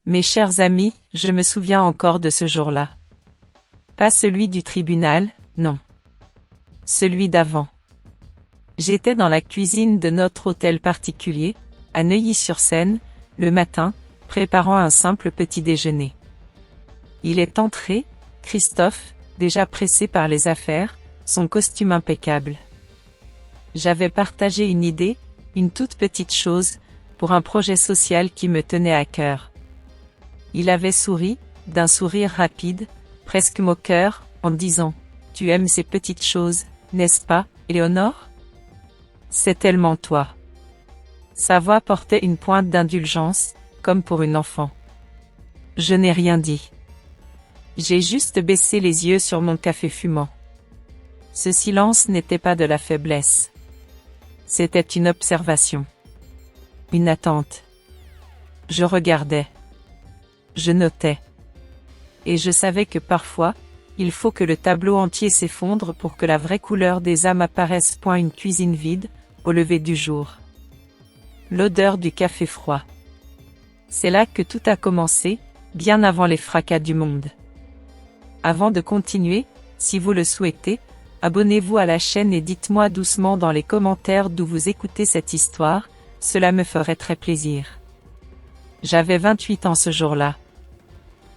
Mes chers amis, je me souviens encore de ce jour-là. Pas celui du tribunal, non. Celui d'avant. J'étais dans la cuisine de notre hôtel particulier, à Neuilly-sur-Seine, le matin, préparant un simple petit déjeuner. Il est entré, Christophe, déjà pressé par les affaires, son costume impeccable. J'avais partagé une idée, une toute petite chose, pour un projet social qui me tenait à cœur. Il avait souri, d'un sourire rapide, presque moqueur, en disant « Tu aimes ces petites choses, n'est-ce pas, Éléonore ? C'est tellement toi. » Sa voix portait une pointe d'indulgence, comme pour une enfant. Je n'ai rien dit. J'ai juste baissé les yeux sur mon café fumant. Ce silence n'était pas de la faiblesse. C'était une observation. Une attente. Je regardais. Je notais. Et je savais que parfois, il faut que le tableau entier s'effondre pour que la vraie couleur des âmes apparaisse. Une cuisine vide, au lever du jour. L'odeur du café froid. C'est là que tout a commencé, bien avant les fracas du monde. Avant de continuer, si vous le souhaitez, abonnez-vous à la chaîne et dites-moi doucement dans les commentaires d'où vous écoutez cette histoire, cela me ferait très plaisir. J'avais 28 ans ce jour-là.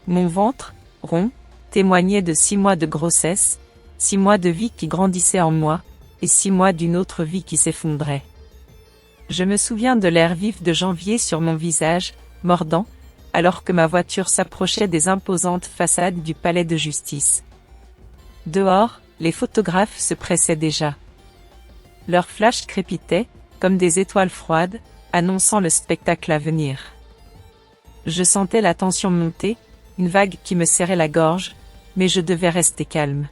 Mon ventre, rond, témoignait de 6 mois de grossesse, 6 mois de vie qui grandissaient en moi, et 6 mois d'une autre vie qui s'effondrait. Je me souviens de l'air vif de janvier sur mon visage, mordant, alors que ma voiture s'approchait des imposantes façades du palais de justice. Dehors, les photographes se pressaient déjà. Leurs flashs crépitaient, comme des étoiles froides, annonçant le spectacle à venir. Je sentais la tension monter, une vague qui me serrait la gorge, mais je devais rester calme.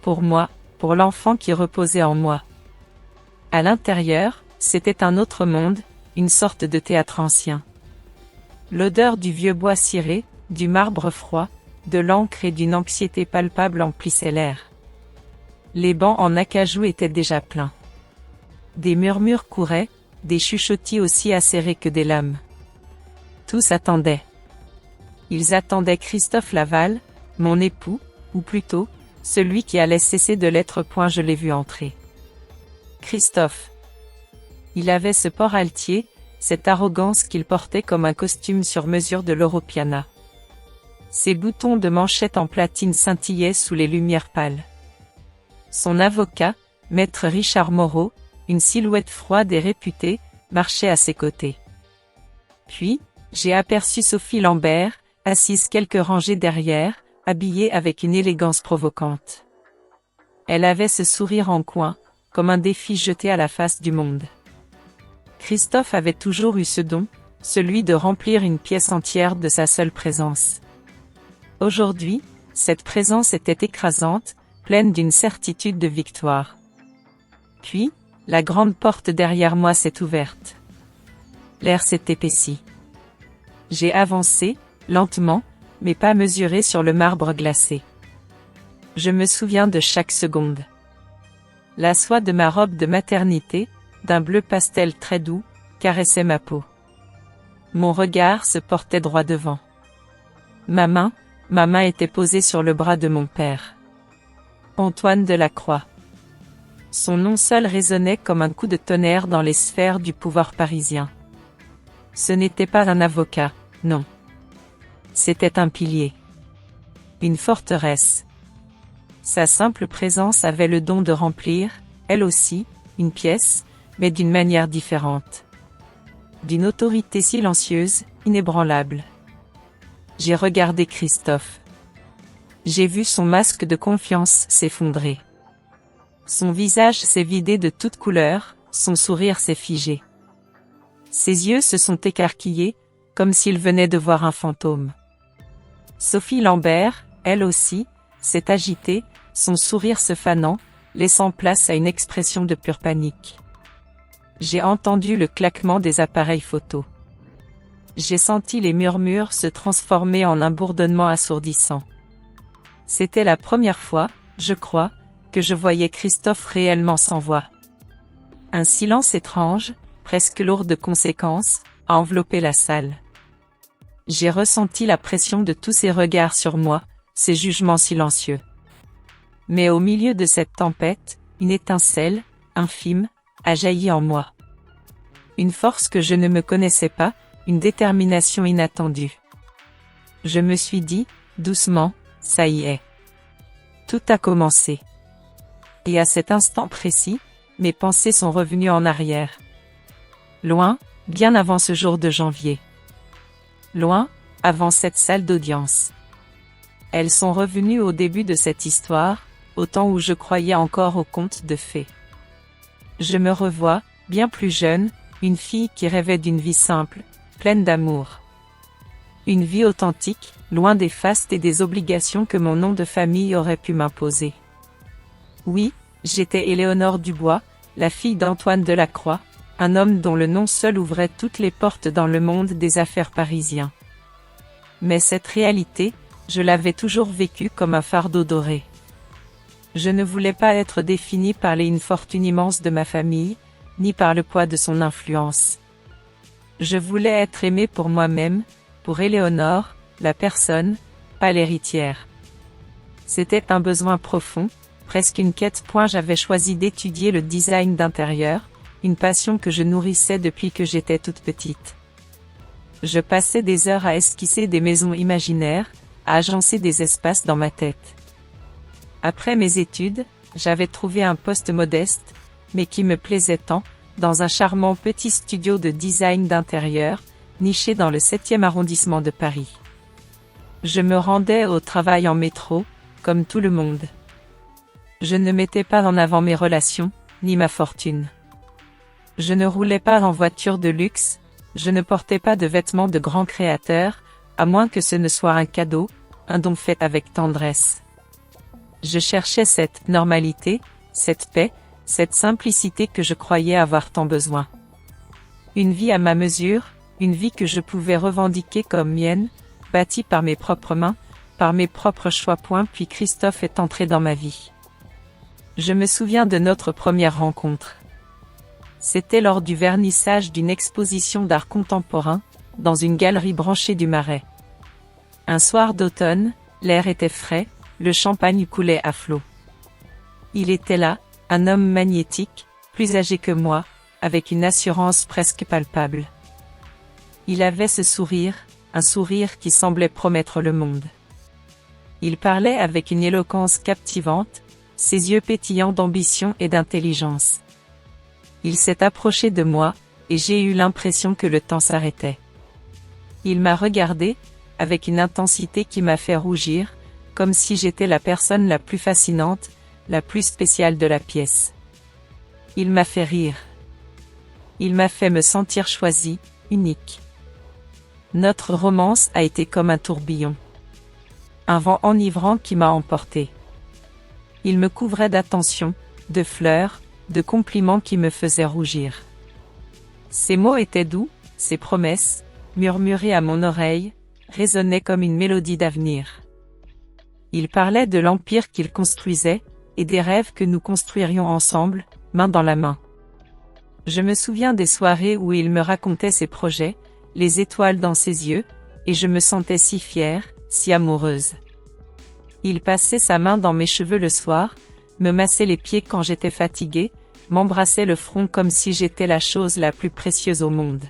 Pour moi, pour l'enfant qui reposait en moi. À l'intérieur, c'était un autre monde, une sorte de théâtre ancien. L'odeur du vieux bois ciré, du marbre froid, de l'encre et d'une anxiété palpable emplissait l'air. Les bancs en acajou étaient déjà pleins. Des murmures couraient, des chuchotis aussi acérés que des lames. Tous attendaient. Ils attendaient Christophe Laval, mon époux, ou plutôt, celui qui allait cesser de l'être. Je l'ai vu entrer. Christophe. Il avait ce port altier, cette arrogance qu'il portait comme un costume sur mesure de l'Europiana. Ses boutons de manchette en platine scintillaient sous les lumières pâles. Son avocat, maître Richard Moreau, une silhouette froide et réputée, marchait à ses côtés. Puis, j'ai aperçu Sophie Lambert, assise quelques rangées derrière, habillée avec une élégance provocante. Elle avait ce sourire en coin, comme un défi jeté à la face du monde. Christophe avait toujours eu ce don, celui de remplir une pièce entière de sa seule présence. Aujourd'hui, cette présence était écrasante, pleine d'une certitude de victoire. Puis, la grande porte derrière moi s'est ouverte. L'air s'est épaissi. J'ai avancé, lentement, mais pas mesuré sur le marbre glacé. Je me souviens de chaque seconde. La soie de ma robe de maternité, d'un bleu pastel très doux, caressait ma peau. Mon regard se portait droit devant. Ma main était posée sur le bras de mon père. Antoine Delacroix. Son nom seul résonnait comme un coup de tonnerre dans les sphères du pouvoir parisien. Ce n'était pas un avocat, non. C'était un pilier. Une forteresse. Sa simple présence avait le don de remplir, elle aussi, une pièce, mais d'une manière différente. D'une autorité silencieuse, inébranlable. J'ai regardé Christophe. J'ai vu son masque de confiance s'effondrer. Son visage s'est vidé de toute couleur, son sourire s'est figé. Ses yeux se sont écarquillés, comme s'il venait de voir un fantôme. Sophie Lambert, elle aussi, s'est agitée, son sourire se fanant, laissant place à une expression de pure panique. J'ai entendu le claquement des appareils photo. J'ai senti les murmures se transformer en un bourdonnement assourdissant. C'était la première fois, je crois, que je voyais Christophe réellement sans voix. Un silence étrange, presque lourd de conséquences, a enveloppé la salle. J'ai ressenti la pression de tous ces regards sur moi, ces jugements silencieux. Mais au milieu de cette tempête, une étincelle, infime, a jailli en moi. Une force que je ne me connaissais pas, une détermination inattendue. Je me suis dit, doucement, ça y est. Tout a commencé. Et à cet instant précis, mes pensées sont revenues en arrière. Loin, bien avant ce jour de janvier. Loin, avant cette salle d'audience. Elles sont revenues au début de cette histoire, au temps où je croyais encore aux contes de fées. Je me revois, bien plus jeune, une fille qui rêvait d'une vie simple, pleine d'amour. Une vie authentique, loin des fastes et des obligations que mon nom de famille aurait pu m'imposer. Oui, j'étais Éléonore Dubois, la fille d'Antoine Delacroix, un homme dont le nom seul ouvrait toutes les portes dans le monde des affaires parisien. Mais cette réalité, je l'avais toujours vécue comme un fardeau doré. Je ne voulais pas être définie par les fortune immense de ma famille, ni par le poids de son influence. Je voulais être aimée pour moi-même, pour Éléonore, la personne, pas l'héritière. C'était un besoin profond, presque une quête. J'avais choisi d'étudier le design d'intérieur, une passion que je nourrissais depuis que j'étais toute petite. Je passais des heures à esquisser des maisons imaginaires, à agencer des espaces dans ma tête. Après mes études, j'avais trouvé un poste modeste, mais qui me plaisait tant, dans un charmant petit studio de design d'intérieur, niché dans le 7e arrondissement de Paris. Je me rendais au travail en métro, comme tout le monde. Je ne mettais pas en avant mes relations, ni ma fortune. Je ne roulais pas en voiture de luxe, je ne portais pas de vêtements de grands créateurs, à moins que ce ne soit un cadeau, un don fait avec tendresse. Je cherchais cette normalité, cette paix, cette simplicité que je croyais avoir tant besoin. Une vie à ma mesure, une vie que je pouvais revendiquer comme mienne, bâtie par mes propres mains, par mes propres choix. Puis Christophe est entré dans ma vie. Je me souviens de notre première rencontre. C'était lors du vernissage d'une exposition d'art contemporain, dans une galerie branchée du Marais. Un soir d'automne, l'air était frais, le champagne coulait à flots. Il était là, un homme magnétique, plus âgé que moi, avec une assurance presque palpable. Il avait ce sourire, un sourire qui semblait promettre le monde. Il parlait avec une éloquence captivante, ses yeux pétillants d'ambition et d'intelligence. Il s'est approché de moi, et j'ai eu l'impression que le temps s'arrêtait. Il m'a regardé, avec une intensité qui m'a fait rougir, comme si j'étais la personne la plus fascinante, la plus spéciale de la pièce. Il m'a fait rire. Il m'a fait me sentir choisie, unique. Notre romance a été comme un tourbillon. Un vent enivrant qui m'a emporté. Il me couvrait d'attentions, de fleurs, de compliments qui me faisaient rougir. Ses mots étaient doux, ses promesses, murmurées à mon oreille, résonnaient comme une mélodie d'avenir. Il parlait de l'empire qu'il construisait, et des rêves que nous construirions ensemble, main dans la main. Je me souviens des soirées où il me racontait ses projets, les étoiles dans ses yeux, et je me sentais si fière, si amoureuse. Il passait sa main dans mes cheveux le soir, me massait les pieds quand j'étais fatiguée, m'embrassait le front comme si j'étais la chose la plus précieuse au monde.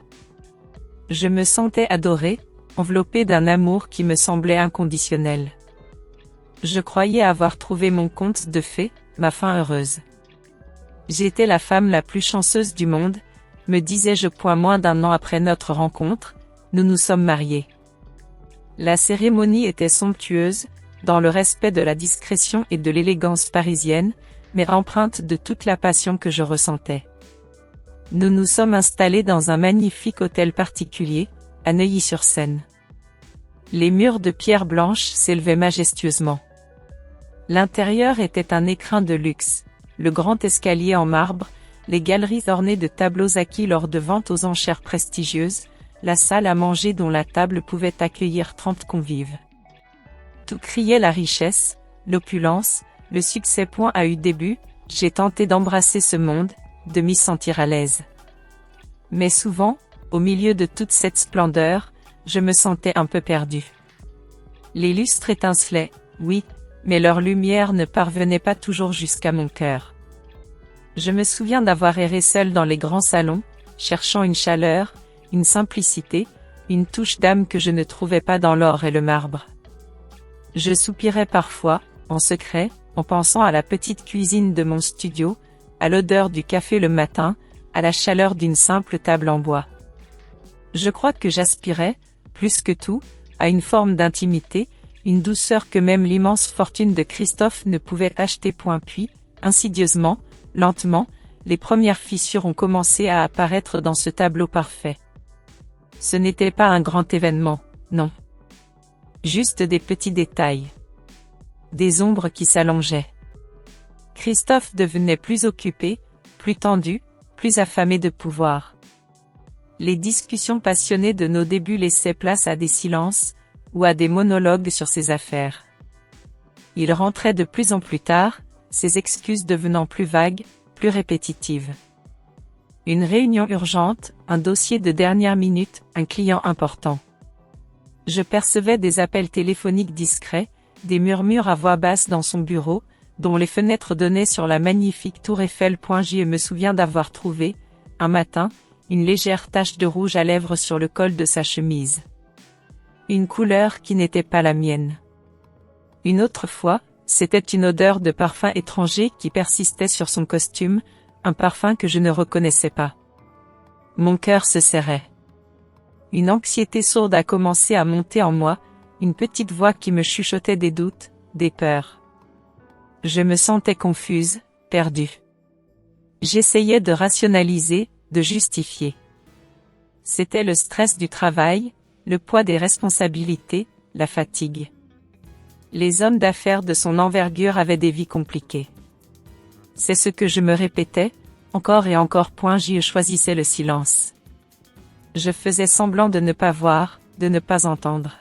Je me sentais adorée, enveloppée d'un amour qui me semblait inconditionnel. Je croyais avoir trouvé mon conte de fées, ma fin heureuse. J'étais la femme la plus chanceuse du monde, me disais-je. Moins d'1 an après notre rencontre, nous nous sommes mariés. La cérémonie était somptueuse, dans le respect de la discrétion et de l'élégance parisienne, mais empreinte de toute la passion que je ressentais. Nous nous sommes installés dans un magnifique hôtel particulier, à Neuilly-sur-Seine. Les murs de pierre blanche s'élevaient majestueusement. L'intérieur était un écrin de luxe, le grand escalier en marbre, les galeries ornées de tableaux acquis lors de ventes aux enchères prestigieuses, la salle à manger dont la table pouvait accueillir 30 convives. Tout criait la richesse, l'opulence, le succès. A eu début, j'ai tenté d'embrasser ce monde, de m'y sentir à l'aise. Mais souvent, au milieu de toute cette splendeur, je me sentais un peu perdue. Les lustres étincelaient, oui, mais leur lumière ne parvenait pas toujours jusqu'à mon cœur. Je me souviens d'avoir erré seule dans les grands salons, cherchant une chaleur, une simplicité, une touche d'âme que je ne trouvais pas dans l'or et le marbre. Je soupirais parfois, en secret, en pensant à la petite cuisine de mon studio, à l'odeur du café le matin, à la chaleur d'une simple table en bois. Je crois que j'aspirais, plus que tout, à une forme d'intimité, une douceur que même l'immense fortune de Christophe ne pouvait acheter. Puis, insidieusement, lentement, les premières fissures ont commencé à apparaître dans ce tableau parfait. Ce n'était pas un grand événement, non. Juste des petits détails. Des ombres qui s'allongeaient. Christophe devenait plus occupé, plus tendu, plus affamé de pouvoir. Les discussions passionnées de nos débuts laissaient place à des silences, ou à des monologues sur ses affaires. Il rentrait de plus en plus tard, ses excuses devenant plus vagues, plus répétitives. Une réunion urgente, un dossier de dernière minute, un client important. Je percevais des appels téléphoniques discrets, des murmures à voix basse dans son bureau, dont les fenêtres donnaient sur la magnifique tour Eiffel. Je me souviens d'avoir trouvé, un matin, une légère tache de rouge à lèvres sur le col de sa chemise. Une couleur qui n'était pas la mienne. Une autre fois, c'était une odeur de parfum étranger qui persistait sur son costume, un parfum que je ne reconnaissais pas. Mon cœur se serrait. Une anxiété sourde a commencé à monter en moi, une petite voix qui me chuchotait des doutes, des peurs. Je me sentais confuse, perdue. J'essayais de rationaliser, de justifier. C'était le stress du travail, le poids des responsabilités, la fatigue. Les hommes d'affaires de son envergure avaient des vies compliquées. C'est ce que je me répétais, encore et encore. Je choisissais le silence. Je faisais semblant de ne pas voir, de ne pas entendre.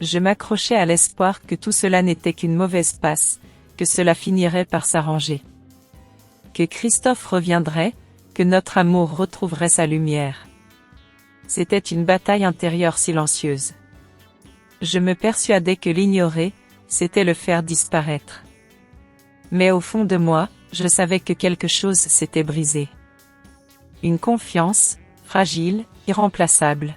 Je m'accrochais à l'espoir que tout cela n'était qu'une mauvaise passe, que cela finirait par s'arranger. Que Christophe reviendrait, que notre amour retrouverait sa lumière. C'était une bataille intérieure silencieuse. Je me persuadais que l'ignorer, c'était le faire disparaître. Mais au fond de moi, je savais que quelque chose s'était brisé. Une confiance, fragile, irremplaçable.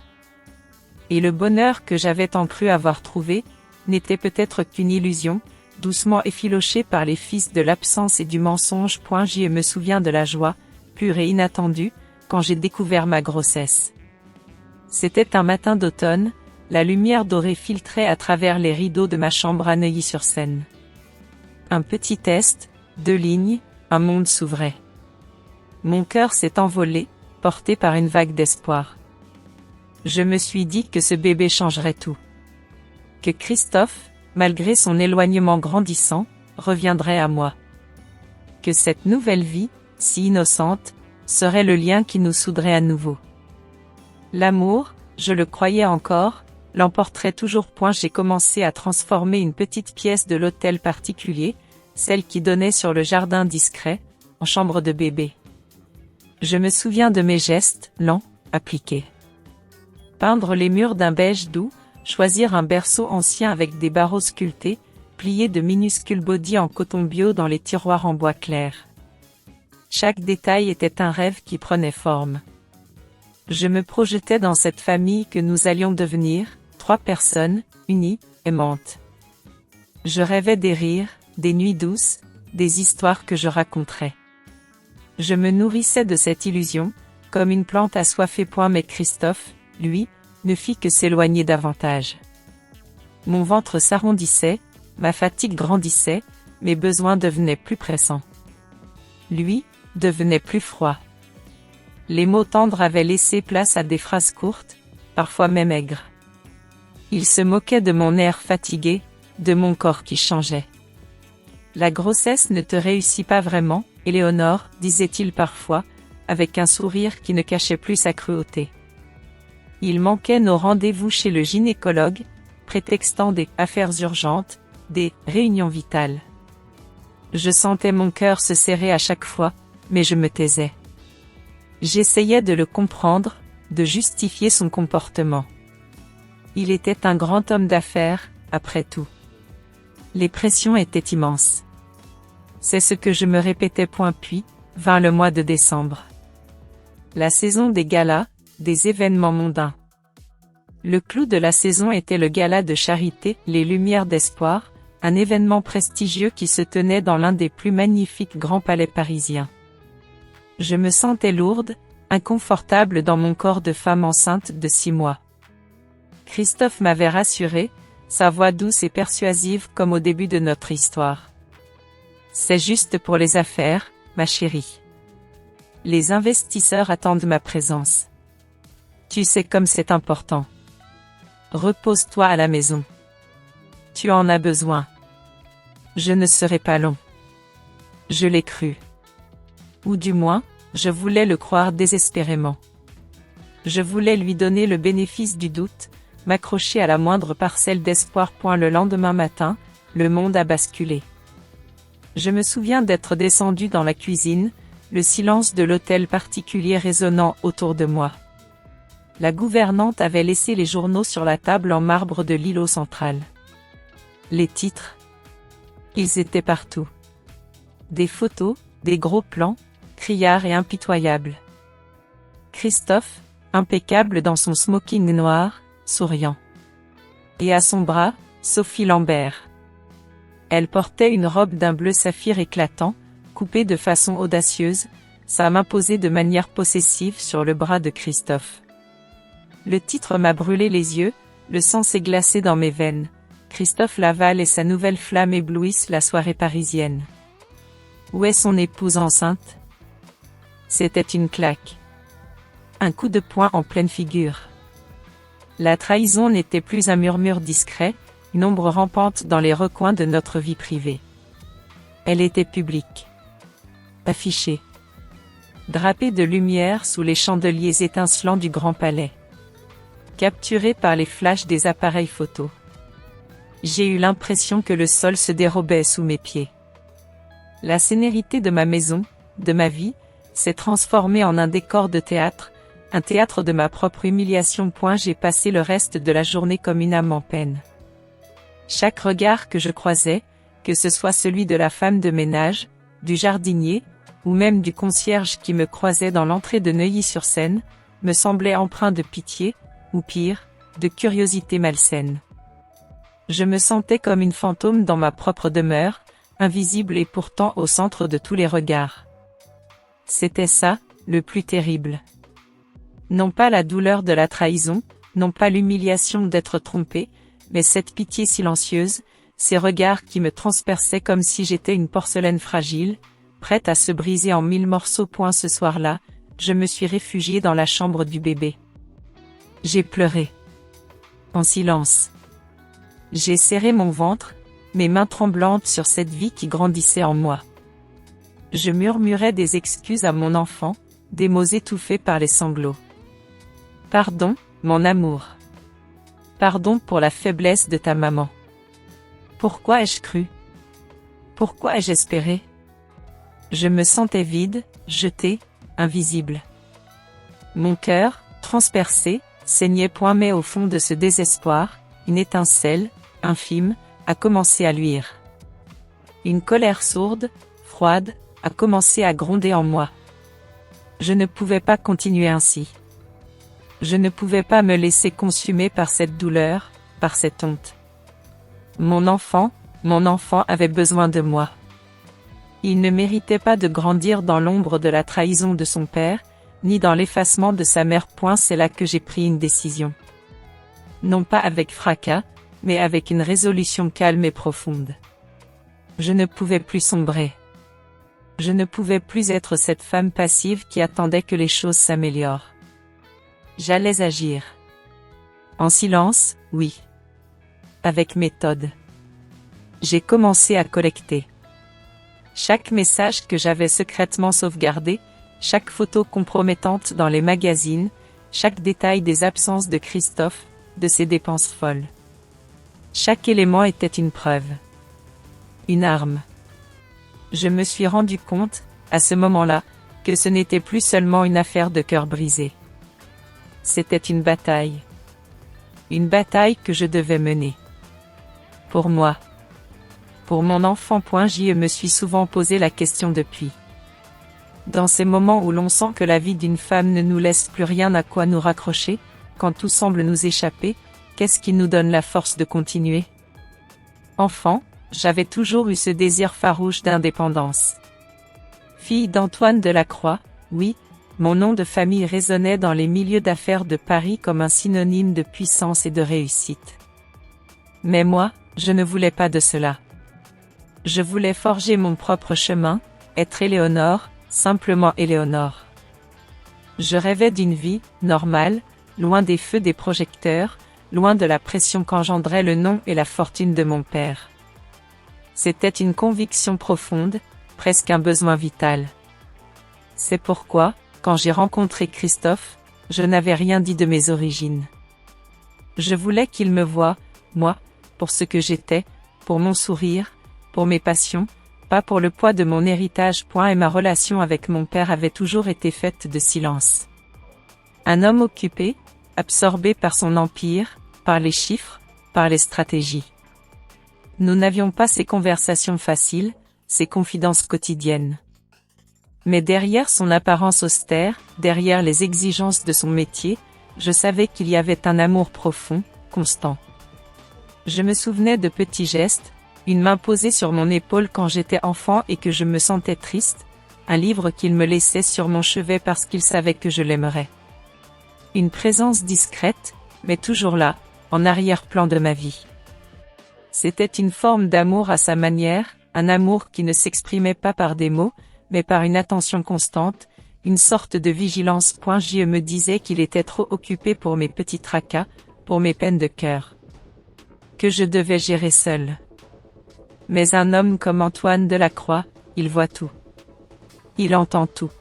Et le bonheur que j'avais tant cru avoir trouvé, n'était peut-être qu'une illusion, doucement effilochée par les fils de l'absence et du mensonge. Je me souviens de la joie, pure et inattendue, quand j'ai découvert ma grossesse. C'était un matin d'automne, la lumière dorée filtrait à travers les rideaux de ma chambre à Neuilly-sur-Seine. Un petit test, 2 lignes, un monde s'ouvrait. Mon cœur s'est envolé, porté par une vague d'espoir. Je me suis dit que ce bébé changerait tout. Que Christophe, malgré son éloignement grandissant, reviendrait à moi. Que cette nouvelle vie, si innocente, serait le lien qui nous souderait à nouveau. L'amour, je le croyais encore, l'emporterait toujours. J'ai commencé à transformer une petite pièce de l'hôtel particulier, celle qui donnait sur le jardin discret, en chambre de bébé. Je me souviens de mes gestes, lents, appliqués. Peindre les murs d'un beige doux, choisir un berceau ancien avec des barreaux sculptés, plier de minuscules bodys en coton bio dans les tiroirs en bois clair. Chaque détail était un rêve qui prenait forme. Je me projetais dans cette famille que nous allions devenir, 3 personnes, unies, aimantes. Je rêvais des rires, des nuits douces, des histoires que je raconterais. Je me nourrissais de cette illusion, comme une plante assoiffée. Mais Christophe, lui, ne fit que s'éloigner davantage. Mon ventre s'arrondissait, ma fatigue grandissait, mes besoins devenaient plus pressants. Lui, devenait plus froid. Les mots tendres avaient laissé place à des phrases courtes, parfois même aigres. Il se moquait de mon air fatigué, de mon corps qui changeait. La grossesse ne te réussit pas vraiment, Éléonore, disait-il parfois, avec un sourire qui ne cachait plus sa cruauté. Il manquait nos rendez-vous chez le gynécologue, prétextant des affaires urgentes, des réunions vitales. Je sentais mon cœur se serrer à chaque fois, mais je me taisais. J'essayais de le comprendre, de justifier son comportement. Il était un grand homme d'affaires, après tout. Les pressions étaient immenses. C'est ce que je me répétais. Puis, vint le mois de décembre. La saison des galas, des événements mondains. Le clou de la saison était le gala de charité, les Lumières d'Espoir, un événement prestigieux qui se tenait dans l'un des plus magnifiques grands palais parisiens. Je me sentais lourde, inconfortable dans mon corps de femme enceinte de 6 mois. Christophe m'avait rassuré, sa voix douce et persuasive comme au début de notre histoire. C'est juste pour les affaires, ma chérie. Les investisseurs attendent ma présence. Tu sais comme c'est important. Repose-toi à la maison. Tu en as besoin. Je ne serai pas long. Je l'ai cru. Ou du moins, je voulais le croire désespérément. Je voulais lui donner le bénéfice du doute, m'accrocher à la moindre parcelle d'espoir. Le lendemain matin, le monde a basculé. Je me souviens d'être descendu dans la cuisine, le silence de l'hôtel particulier résonnant autour de moi. La gouvernante avait laissé les journaux sur la table en marbre de l'îlot central. Les titres. Ils étaient partout. Des photos, des gros plans, criards et impitoyables. Christophe, impeccable dans son smoking noir, souriant. Et à son bras, Sophie Lambert. Elle portait une robe d'un bleu saphir éclatant, coupée de façon audacieuse, sa main posée de manière possessive sur le bras de Christophe. Le titre m'a brûlé les yeux, le sang s'est glacé dans mes veines. Christophe Laval et sa nouvelle flamme éblouissent la soirée parisienne. Où est son épouse enceinte? C'était une claque. Un coup de poing en pleine figure. La trahison n'était plus un murmure discret, une ombre rampante dans les recoins de notre vie privée. Elle était publique. Affichée. Drapée de lumière sous les chandeliers étincelants du Grand Palais. Capturée par les flashs des appareils photo. J'ai eu l'impression que le sol se dérobait sous mes pieds. La sénérité de ma maison, de ma vie, s'est transformée en un décor de théâtre, un théâtre de ma propre humiliation. J'ai passé le reste de la journée comme une âme en peine. Chaque regard que je croisais, que ce soit celui de la femme de ménage, du jardinier, ou même du concierge qui me croisait dans l'entrée de Neuilly-sur-Seine, me semblait empreint de pitié, ou pire, de curiosité malsaine. Je me sentais comme une fantôme dans ma propre demeure, invisible et pourtant au centre de tous les regards. C'était ça, le plus terrible. Non pas la douleur de la trahison, non pas l'humiliation d'être trompé, mais cette pitié silencieuse, ces regards qui me transperçaient comme si j'étais une porcelaine fragile, prête à se briser en 1000 morceaux. Ce soir-là, je me suis réfugiée dans la chambre du bébé. J'ai pleuré. En silence. J'ai serré mon ventre, mes mains tremblantes sur cette vie qui grandissait en moi. Je murmurais des excuses à mon enfant, des mots étouffés par les sanglots. Pardon, mon amour. Pardon pour la faiblesse de ta maman. Pourquoi ai-je cru? Pourquoi ai-je espéré? Je me sentais vide, jeté, invisible. Mon cœur, transpercé, saignait. Mais au fond de ce désespoir, une étincelle, infime, a commencé à luire. Une colère sourde, froide, a commencé à gronder en moi. Je ne pouvais pas continuer ainsi. Je ne pouvais pas me laisser consumer par cette douleur, par cette honte. Mon enfant avait besoin de moi. Il ne méritait pas de grandir dans l'ombre de la trahison de son père, ni dans l'effacement de sa mère. C'est là que j'ai pris une décision. Non pas avec fracas, mais avec une résolution calme et profonde. Je ne pouvais plus sombrer. Je ne pouvais plus être cette femme passive qui attendait que les choses s'améliorent. J'allais agir. En silence, oui. Avec méthode. J'ai commencé à collecter. Chaque message que j'avais secrètement sauvegardé, chaque photo compromettante dans les magazines, chaque détail des absences de Christophe, de ses dépenses folles. Chaque élément était une preuve. Une arme. Je me suis rendu compte, à ce moment-là, que ce n'était plus seulement une affaire de cœur brisé. C'était une bataille. une bataille que je devais mener. Pour moi. Pour mon enfant. Je me suis souvent posé la question depuis. Dans ces moments où l'on sent que la vie d'une femme ne nous laisse plus rien à quoi nous raccrocher, quand tout semble nous échapper, qu'est-ce qui nous donne la force de continuer? Enfant, j'avais toujours eu ce désir farouche d'indépendance. Fille d'Antoine Delacroix, oui, mon nom de famille résonnait dans les milieux d'affaires de Paris comme un synonyme de puissance et de réussite. Mais moi, je ne voulais pas de cela. Je voulais forger mon propre chemin, être Éléonore, simplement Éléonore. Je rêvais d'une vie, normale, loin des feux des projecteurs, loin de la pression qu'engendrait le nom et la fortune de mon père. C'était une conviction profonde, presque un besoin vital. C'est pourquoi, quand j'ai rencontré Christophe, je n'avais rien dit de mes origines. Je voulais qu'il me voie, moi, pour ce que j'étais, pour mon sourire, pour mes passions, pas pour le poids de mon héritage. Et ma relation avec mon père avait toujours été faite de silence. Un homme occupé, absorbé par son empire, par les chiffres, par les stratégies. Nous n'avions pas ces conversations faciles, ces confidences quotidiennes. Mais derrière son apparence austère, derrière les exigences de son métier, je savais qu'il y avait un amour profond, constant. Je me souvenais de petits gestes, une main posée sur mon épaule quand j'étais enfant et que je me sentais triste, un livre qu'il me laissait sur mon chevet parce qu'il savait que je l'aimerais. Une présence discrète, mais toujours là, en arrière-plan de ma vie. C'était une forme d'amour à sa manière, un amour qui ne s'exprimait pas par des mots, mais par une attention constante, une sorte de vigilance. Je me disais qu'il était trop occupé pour mes petits tracas, pour mes peines de cœur. Que je devais gérer seul. Mais un homme comme Antoine Delacroix, il voit tout. Il entend tout.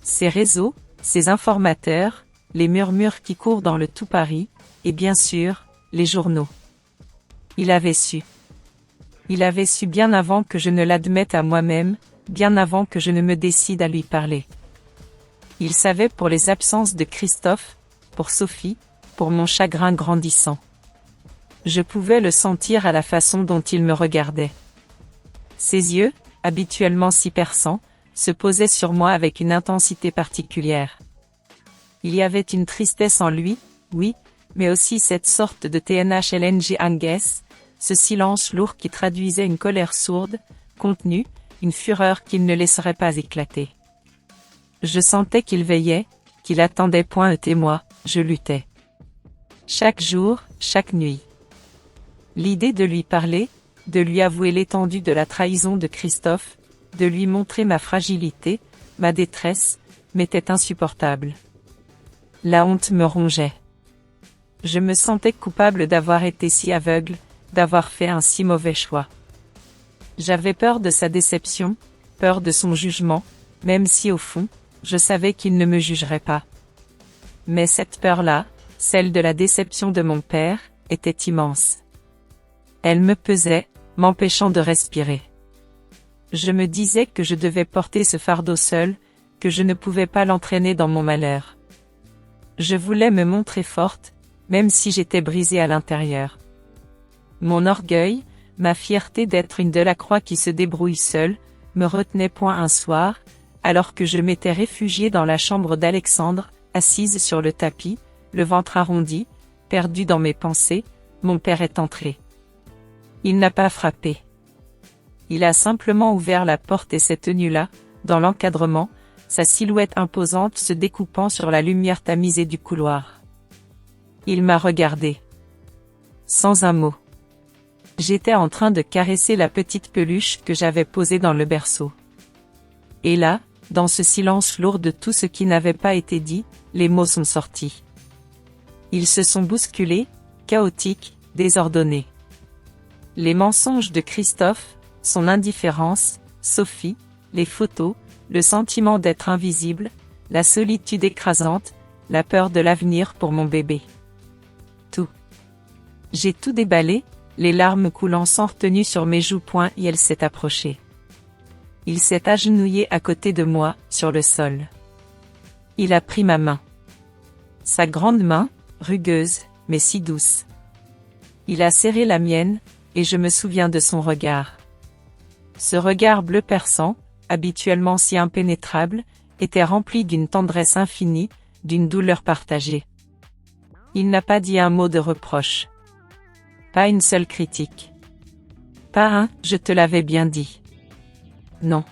Ses réseaux, ses informateurs, les murmures qui courent dans le tout Paris, et bien sûr, les journaux. Il avait su. Il avait su bien avant que je ne l'admette à moi-même, bien avant que je ne me décide à lui parler. Il savait pour les absences de Christophe, pour Sophie, pour mon chagrin grandissant. Je pouvais le sentir à la façon dont il me regardait. Ses yeux, habituellement si perçants, se posaient sur moi avec une intensité particulière. Il y avait une tristesse en lui, oui, mais aussi cette sorte de TNHLNG Anges, ce silence lourd qui traduisait une colère sourde, contenue, une fureur qu'il ne laisserait pas éclater. Je sentais qu'il veillait, qu'il attendait. Et moi, je luttais. Chaque jour, chaque nuit. L'idée de lui parler, de lui avouer l'étendue de la trahison de Christophe, de lui montrer ma fragilité, ma détresse, m'était insupportable. La honte me rongeait. Je me sentais coupable d'avoir été si aveugle, d'avoir fait un si mauvais choix. J'avais peur de sa déception, peur de son jugement, même si au fond, je savais qu'il ne me jugerait pas. Mais cette peur-là, celle de la déception de mon père, était immense. Elle me pesait, m'empêchant de respirer. Je me disais que je devais porter ce fardeau seul, que je ne pouvais pas l'entraîner dans mon malheur. Je voulais me montrer forte, même si j'étais brisée à l'intérieur. Mon orgueil, ma fierté d'être une Delacroix qui se débrouille seule, me retenait. Un soir, alors que je m'étais réfugiée dans la chambre d'Alexandre, assise sur le tapis, le ventre arrondi, perdue dans mes pensées, mon père est entré. Il n'a pas frappé. Il a simplement ouvert la porte et s'est tenu là, dans l'encadrement, sa silhouette imposante se découpant sur la lumière tamisée du couloir. Il m'a regardé. Sans un mot. J'étais en train de caresser la petite peluche que j'avais posée dans le berceau. Et là, dans ce silence lourd de tout ce qui n'avait pas été dit, les mots sont sortis. Ils se sont bousculés, chaotiques, désordonnés. Les mensonges de Christophe, son indifférence, Sophie, les photos, le sentiment d'être invisible, la solitude écrasante, la peur de l'avenir pour mon bébé. Tout. J'ai tout déballé, les larmes coulant sans retenue sur mes joues. Et elle s'est approchée. Il s'est agenouillé à côté de moi, sur le sol. Il a pris ma main. Sa grande main, rugueuse, mais si douce. Il a serré la mienne, et je me souviens de son regard. Ce regard bleu perçant, habituellement si impénétrable, était rempli d'une tendresse infinie, d'une douleur partagée. Il n'a pas dit un mot de reproche. Pas une seule critique. Pas un « je te l'avais bien dit ». Non.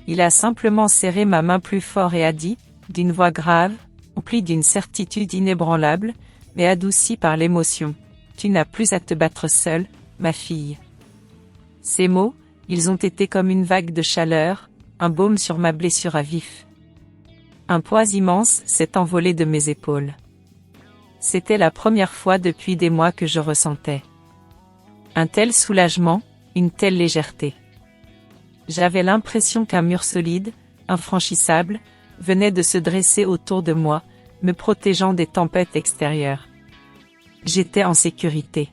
Il a simplement serré ma main plus fort et a dit, d'une voix grave, emplie d'une certitude inébranlable, mais adoucie par l'émotion, « Tu n'as plus à te battre seule, ma fille ». Ces mots, ils ont été comme une vague de chaleur, un baume sur ma blessure à vif. Un poids immense s'est envolé de mes épaules. C'était la première fois depuis des mois que je ressentais un tel soulagement, une telle légèreté. J'avais l'impression qu'un mur solide, infranchissable, venait de se dresser autour de moi, me protégeant des tempêtes extérieures. J'étais en sécurité.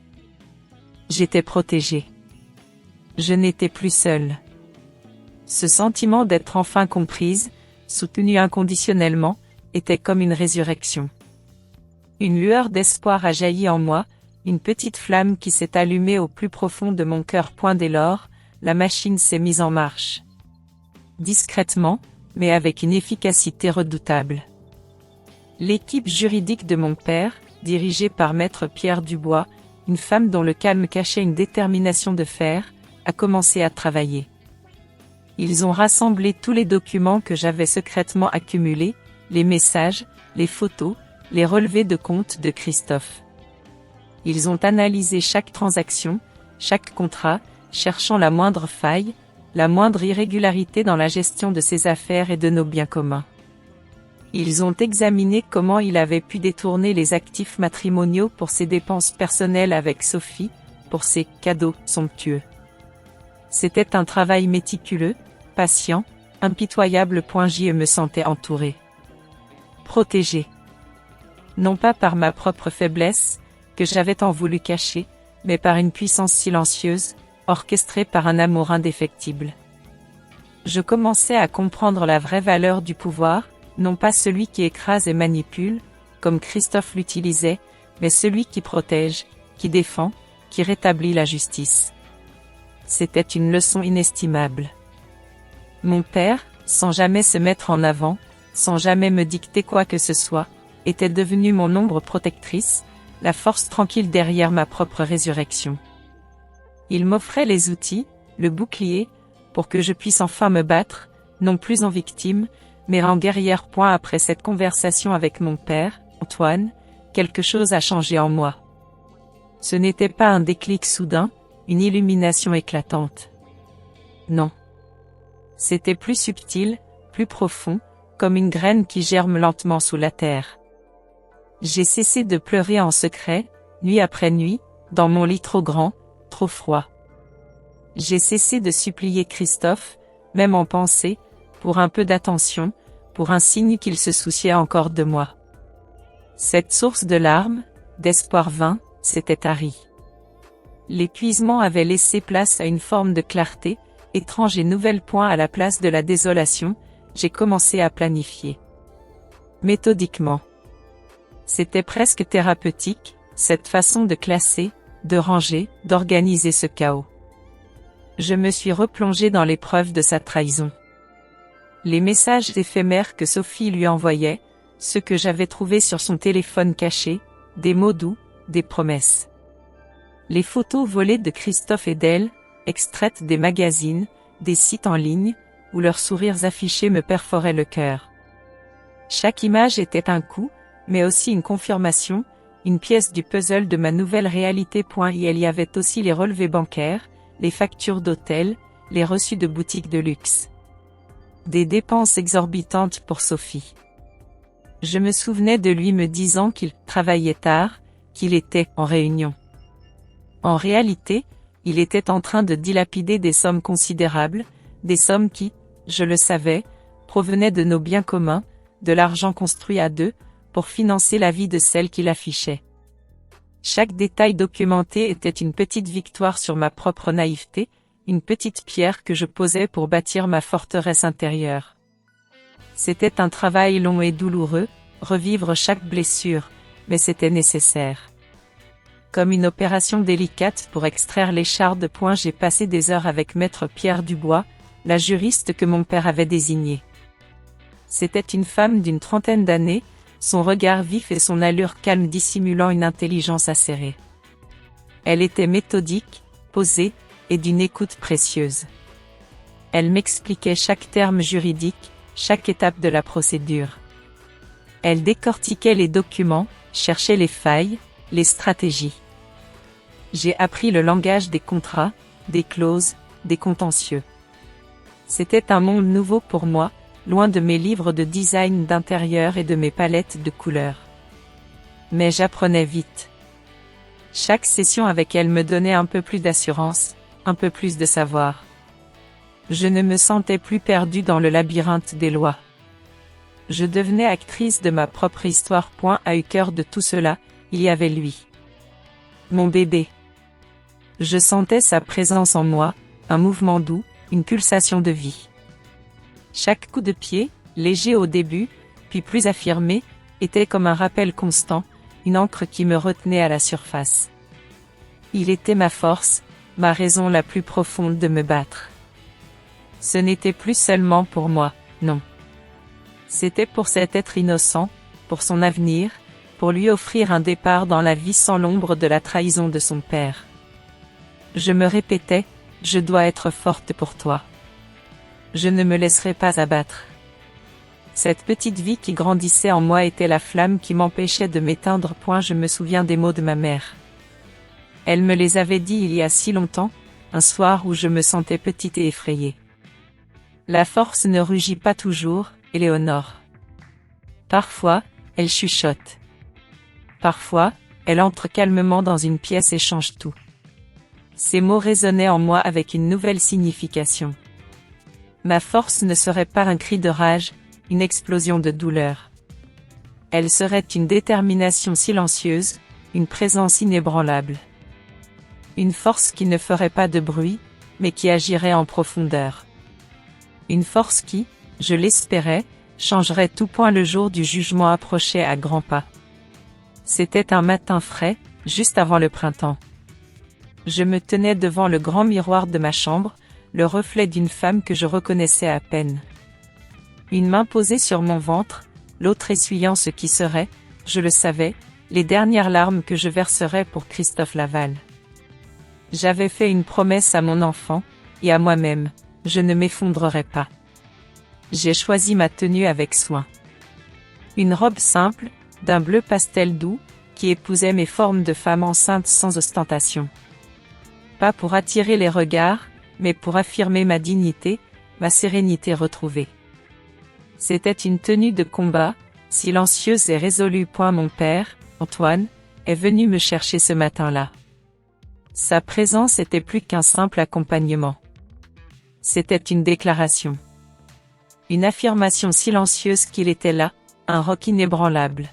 J'étais protégée. Je n'étais plus seule. Ce sentiment d'être enfin comprise, soutenue inconditionnellement, était comme une résurrection. Une lueur d'espoir a jailli en moi, une petite flamme qui s'est allumée au plus profond de mon cœur. Dès lors, la machine s'est mise en marche. Discrètement, mais avec une efficacité redoutable. L'équipe juridique de mon père, dirigée par Maître Pierre Dubois, une femme dont le calme cachait une détermination de fer, a commencé à travailler. Ils ont rassemblé tous les documents que j'avais secrètement accumulés, les messages, les photos, les relevés de compte de Christophe. Ils ont analysé chaque transaction, chaque contrat, cherchant la moindre faille, la moindre irrégularité dans la gestion de ses affaires et de nos biens communs. Ils ont examiné comment il avait pu détourner les actifs matrimoniaux pour ses dépenses personnelles avec Sophie, pour ses cadeaux somptueux. C'était un travail méticuleux, patient, impitoyable. Je me sentais entourée. Protégée. Non pas par ma propre faiblesse, que j'avais tant voulu cacher, mais par une puissance silencieuse, orchestrée par un amour indéfectible. Je commençais à comprendre la vraie valeur du pouvoir, non pas celui qui écrase et manipule, comme Christophe l'utilisait, mais celui qui protège, qui défend, qui rétablit la justice. C'était une leçon inestimable. Mon père, sans jamais se mettre en avant, sans jamais me dicter quoi que ce soit, était devenu mon ombre protectrice, la force tranquille derrière ma propre résurrection. Il m'offrait les outils, le bouclier, pour que je puisse enfin me battre, non plus en victime, mais en guerrière. Après cette conversation avec mon père, Antoine, quelque chose a changé en moi. Ce n'était pas un déclic soudain, une illumination éclatante. Non. C'était plus subtil, plus profond, comme une graine qui germe lentement sous la terre. J'ai cessé de pleurer en secret, nuit après nuit, dans mon lit trop grand, trop froid. J'ai cessé de supplier Christophe, même en pensée, pour un peu d'attention, pour un signe qu'il se souciait encore de moi. Cette source de larmes, d'espoir vain, s'était tarie. L'épuisement avait laissé place à une forme de clarté, étrange et nouvelle. À la place de la désolation, j'ai commencé à planifier. Méthodiquement. C'était presque thérapeutique, cette façon de classer, de ranger, d'organiser ce chaos. Je me suis replongé dans l'épreuve de sa trahison. Les messages éphémères que Sophie lui envoyait, ceux que j'avais trouvés sur son téléphone caché, des mots doux, des promesses. Les photos volées de Christophe et d'elle, extraites des magazines, des sites en ligne, où leurs sourires affichés me perforaient le cœur. Chaque image était un coup, mais aussi une confirmation, une pièce du puzzle de ma nouvelle réalité. Il y avait aussi les relevés bancaires, les factures d'hôtel, les reçus de boutiques de luxe. Des dépenses exorbitantes pour Sophie. Je me souvenais de lui me disant qu'il travaillait tard, qu'il était en réunion. En réalité, il était en train de dilapider des sommes considérables, des sommes qui, je le savais, provenaient de nos biens communs, de l'argent construit à deux, pour financer la vie de celle qu'il affichait. Chaque détail documenté était une petite victoire sur ma propre naïveté, une petite pierre que je posais pour bâtir ma forteresse intérieure. C'était un travail long et douloureux, revivre chaque blessure, mais c'était nécessaire. Comme une opération délicate pour extraire l'écharde. J'ai passé des heures avec maître Pierre Dubois, la juriste que mon père avait désignée. C'était une femme d'une trentaine d'années, son regard vif et son allure calme dissimulant une intelligence acérée. Elle était méthodique, posée, et d'une écoute précieuse. Elle m'expliquait chaque terme juridique, chaque étape de la procédure. Elle décortiquait les documents, cherchait les failles, les stratégies. J'ai appris le langage des contrats, des clauses, des contentieux. C'était un monde nouveau pour moi, loin de mes livres de design d'intérieur et de mes palettes de couleurs. Mais j'apprenais vite. Chaque session avec elle me donnait un peu plus d'assurance, un peu plus de savoir. Je ne me sentais plus perdue dans le labyrinthe des lois. Je devenais actrice de ma propre histoire. Au cœur de tout cela, il y avait lui. Mon bébé. Je sentais sa présence en moi, un mouvement doux, une pulsation de vie. Chaque coup de pied, léger au début, puis plus affirmé, était comme un rappel constant, une encre qui me retenait à la surface. Il était ma force, ma raison la plus profonde de me battre. Ce n'était plus seulement pour moi, non. C'était pour cet être innocent, pour son avenir, pour lui offrir un départ dans la vie sans l'ombre de la trahison de son père. Je me répétais, je dois être forte pour toi. Je ne me laisserai pas abattre. Cette petite vie qui grandissait en moi était la flamme qui m'empêchait de m'éteindre. Je me souviens des mots de ma mère. Elle me les avait dit il y a si longtemps, un soir où je me sentais petite et effrayée. La force ne rugit pas toujours, Éléonore. Parfois, elle chuchote. Parfois, elle entre calmement dans une pièce et change tout. Ces mots résonnaient en moi avec une nouvelle signification. Ma force ne serait pas un cri de rage, une explosion de douleur. Elle serait une détermination silencieuse, une présence inébranlable. Une force qui ne ferait pas de bruit, mais qui agirait en profondeur. Une force qui, je l'espérais, changerait tout. Le jour du jugement approchait à grands pas. C'était un matin frais, juste avant le printemps. Je me tenais devant le grand miroir de ma chambre, le reflet d'une femme que je reconnaissais à peine. Une main posée sur mon ventre, l'autre essuyant ce qui serait, je le savais, les dernières larmes que je verserais pour Christophe Laval. J'avais fait une promesse à mon enfant, et à moi-même, je ne m'effondrerai pas. J'ai choisi ma tenue avec soin. Une robe simple, d'un bleu pastel doux, qui épousait mes formes de femme enceinte sans ostentation. Pas pour attirer les regards, mais pour affirmer ma dignité, ma sérénité retrouvée. C'était une tenue de combat, silencieuse et résolue. Mon père, Antoine, est venu me chercher ce matin-là. Sa présence était plus qu'un simple accompagnement. C'était une déclaration. Une affirmation silencieuse qu'il était là, un roc inébranlable.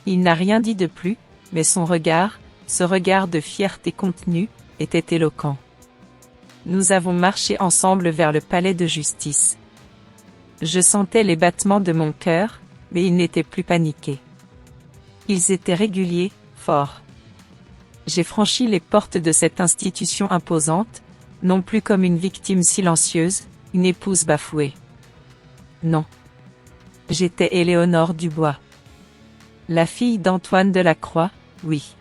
Il n'a rien dit de plus, mais son regard, ce regard de fierté contenue, était éloquent. Nous avons marché ensemble vers le palais de justice. Je sentais les battements de mon cœur, mais ils n'étaient plus paniqués. Ils étaient réguliers, forts. J'ai franchi les portes de cette institution imposante, non plus comme une victime silencieuse, une épouse bafouée. Non. J'étais Éléonore Dubois. La fille d'Antoine Delacroix, oui.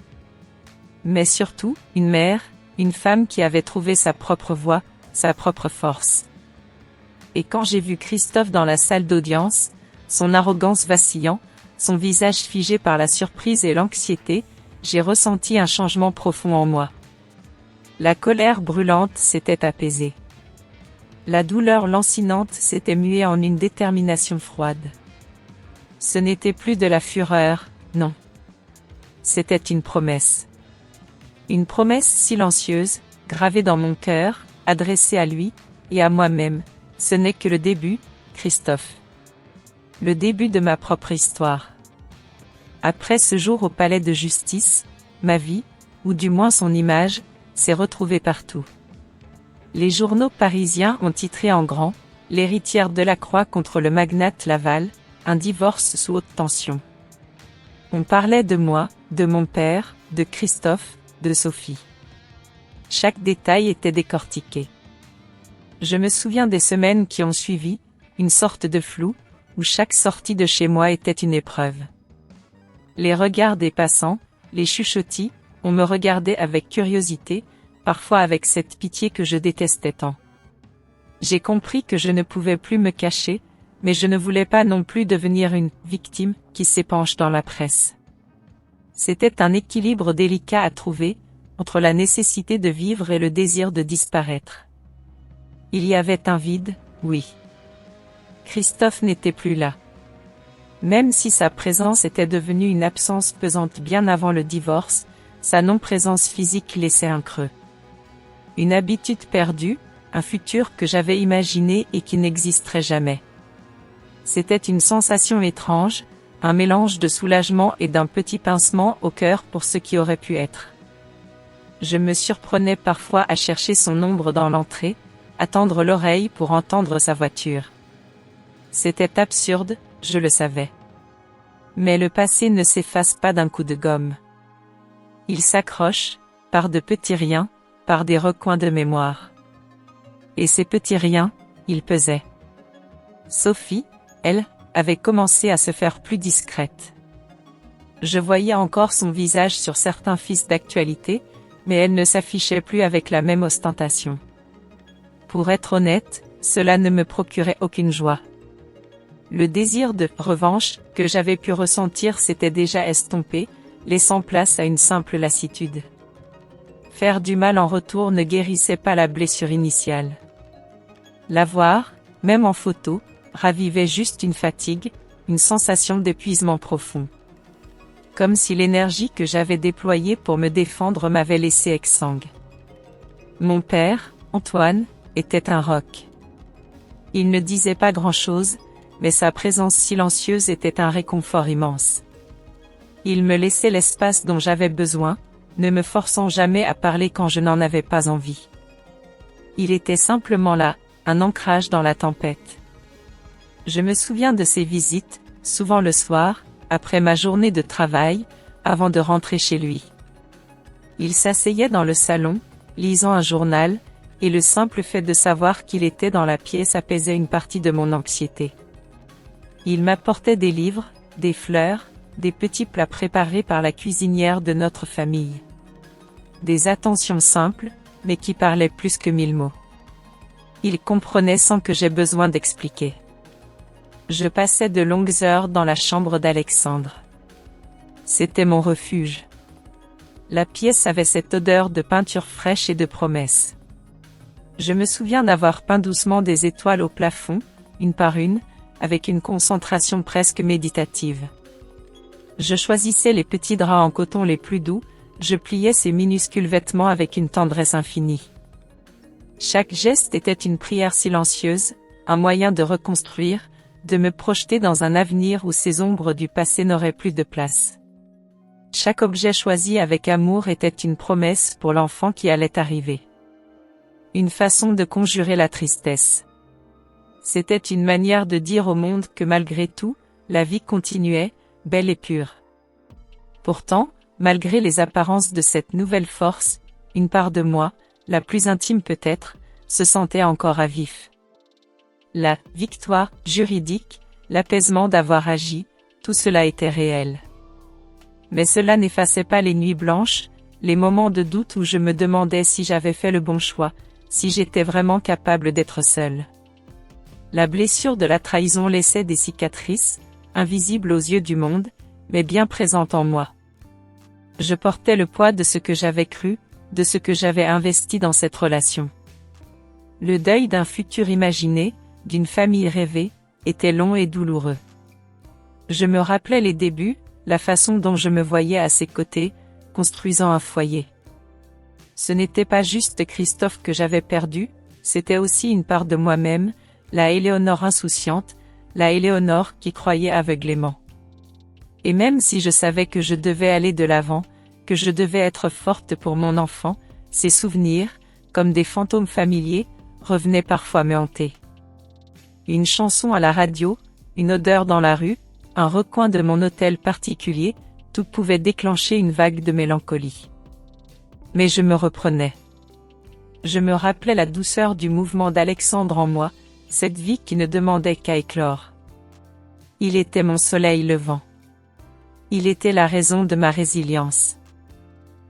Mais surtout, une mère, une femme qui avait trouvé sa propre voie, sa propre force. Et quand j'ai vu Christophe dans la salle d'audience, son arrogance vacillant, son visage figé par la surprise et l'anxiété, j'ai ressenti un changement profond en moi. La colère brûlante s'était apaisée. La douleur lancinante s'était muée en une détermination froide. Ce n'était plus de la fureur, non. C'était une promesse. Une promesse silencieuse, gravée dans mon cœur, adressée à lui, et à moi-même. Ce n'est que le début, Christophe. Le début de ma propre histoire. Après ce jour au palais de justice, ma vie, ou du moins son image, s'est retrouvée partout. Les journaux parisiens ont titré en grand, « L'héritière Delacroix contre le magnate Laval, un divorce sous haute tension ». On parlait de moi, de mon père, de Christophe, de Sophie. Chaque détail était décortiqué. Je me souviens des semaines qui ont suivi, une sorte de flou, où chaque sortie de chez moi était une épreuve. Les regards des passants, les chuchotis, on me regardait avec curiosité, parfois avec cette pitié que je détestais tant. J'ai compris que je ne pouvais plus me cacher, mais je ne voulais pas non plus devenir une victime qui s'épanche dans la presse. C'était un équilibre délicat à trouver, entre la nécessité de vivre et le désir de disparaître. Il y avait un vide, oui. Christophe n'était plus là. Même si sa présence était devenue une absence pesante bien avant le divorce, sa non-présence physique laissait un creux. Une habitude perdue, un futur que j'avais imaginé et qui n'existerait jamais. C'était une sensation étrange, un mélange de soulagement et d'un petit pincement au cœur pour ce qui aurait pu être. Je me surprenais parfois à chercher son ombre dans l'entrée, à tendre l'oreille pour entendre sa voiture. C'était absurde, je le savais. Mais le passé ne s'efface pas d'un coup de gomme. Il s'accroche, par de petits riens, par des recoins de mémoire. Et ces petits riens, ils pesaient. Sophie, elle, avait commencé à se faire plus discrète. Je voyais encore son visage sur certains fils d'actualité, mais elle ne s'affichait plus avec la même ostentation. Pour être honnête, cela ne me procurait aucune joie. Le désir de revanche que j'avais pu ressentir s'était déjà estompé, laissant place à une simple lassitude. Faire du mal en retour ne guérissait pas la blessure initiale. La voir, même en photo, ravivait juste une fatigue, une sensation d'épuisement profond. Comme si l'énergie que j'avais déployée pour me défendre m'avait laissé exsangue. Mon père, Antoine, était un roc. Il ne disait pas grand-chose, mais sa présence silencieuse était un réconfort immense. Il me laissait l'espace dont j'avais besoin, ne me forçant jamais à parler quand je n'en avais pas envie. Il était simplement là, un ancrage dans la tempête. Je me souviens de ses visites, souvent le soir, après ma journée de travail, avant de rentrer chez lui. Il s'asseyait dans le salon, lisant un journal, et le simple fait de savoir qu'il était dans la pièce apaisait une partie de mon anxiété. Il m'apportait des livres, des fleurs, des petits plats préparés par la cuisinière de notre famille. Des attentions simples, mais qui parlaient plus que 1000 mots. Il comprenait sans que j'aie besoin d'expliquer. Je passais de longues heures dans la chambre d'Alexandre. C'était mon refuge. La pièce avait cette odeur de peinture fraîche et de promesses. Je me souviens d'avoir peint doucement des étoiles au plafond, une par une, avec une concentration presque méditative. Je choisissais les petits draps en coton les plus doux, je pliais ces minuscules vêtements avec une tendresse infinie. Chaque geste était une prière silencieuse, un moyen de reconstruire, de me projeter dans un avenir où ces ombres du passé n'auraient plus de place. Chaque objet choisi avec amour était une promesse pour l'enfant qui allait arriver. Une façon de conjurer la tristesse. C'était une manière de dire au monde que malgré tout, la vie continuait, belle et pure. Pourtant, malgré les apparences de cette nouvelle force, une part de moi, la plus intime peut-être, se sentait encore à vif. La victoire juridique, l'apaisement d'avoir agi, tout cela était réel. Mais cela n'effaçait pas les nuits blanches, les moments de doute où je me demandais si j'avais fait le bon choix, si j'étais vraiment capable d'être seule. La blessure de la trahison laissait des cicatrices, invisibles aux yeux du monde, mais bien présentes en moi. Je portais le poids de ce que j'avais cru, de ce que j'avais investi dans cette relation. Le deuil d'un futur imaginé, d'une famille rêvée, était long et douloureux. Je me rappelais les débuts, la façon dont je me voyais à ses côtés, construisant un foyer. Ce n'était pas juste Christophe que j'avais perdu, c'était aussi une part de moi-même, la Éléonore insouciante, la Éléonore qui croyait aveuglément. Et même si je savais que je devais aller de l'avant, que je devais être forte pour mon enfant, ces souvenirs, comme des fantômes familiers, revenaient parfois me hanter. Une chanson à la radio, une odeur dans la rue, un recoin de mon hôtel particulier, tout pouvait déclencher une vague de mélancolie. Mais je me reprenais. Je me rappelais la douceur du mouvement d'Alexandre en moi, cette vie qui ne demandait qu'à éclore. Il était mon soleil levant. Il était la raison de ma résilience.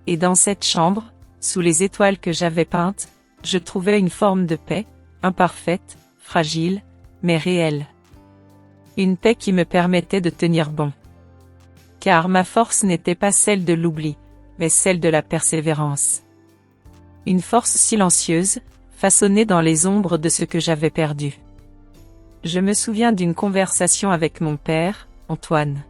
Et dans cette chambre, sous les étoiles que j'avais peintes, je trouvais une forme de paix, imparfaite, fragile, mais réelle. Une paix qui me permettait de tenir bon. Car ma force n'était pas celle de l'oubli, mais celle de la persévérance. Une force silencieuse, façonnée dans les ombres de ce que j'avais perdu. Je me souviens d'une conversation avec mon père, Antoine.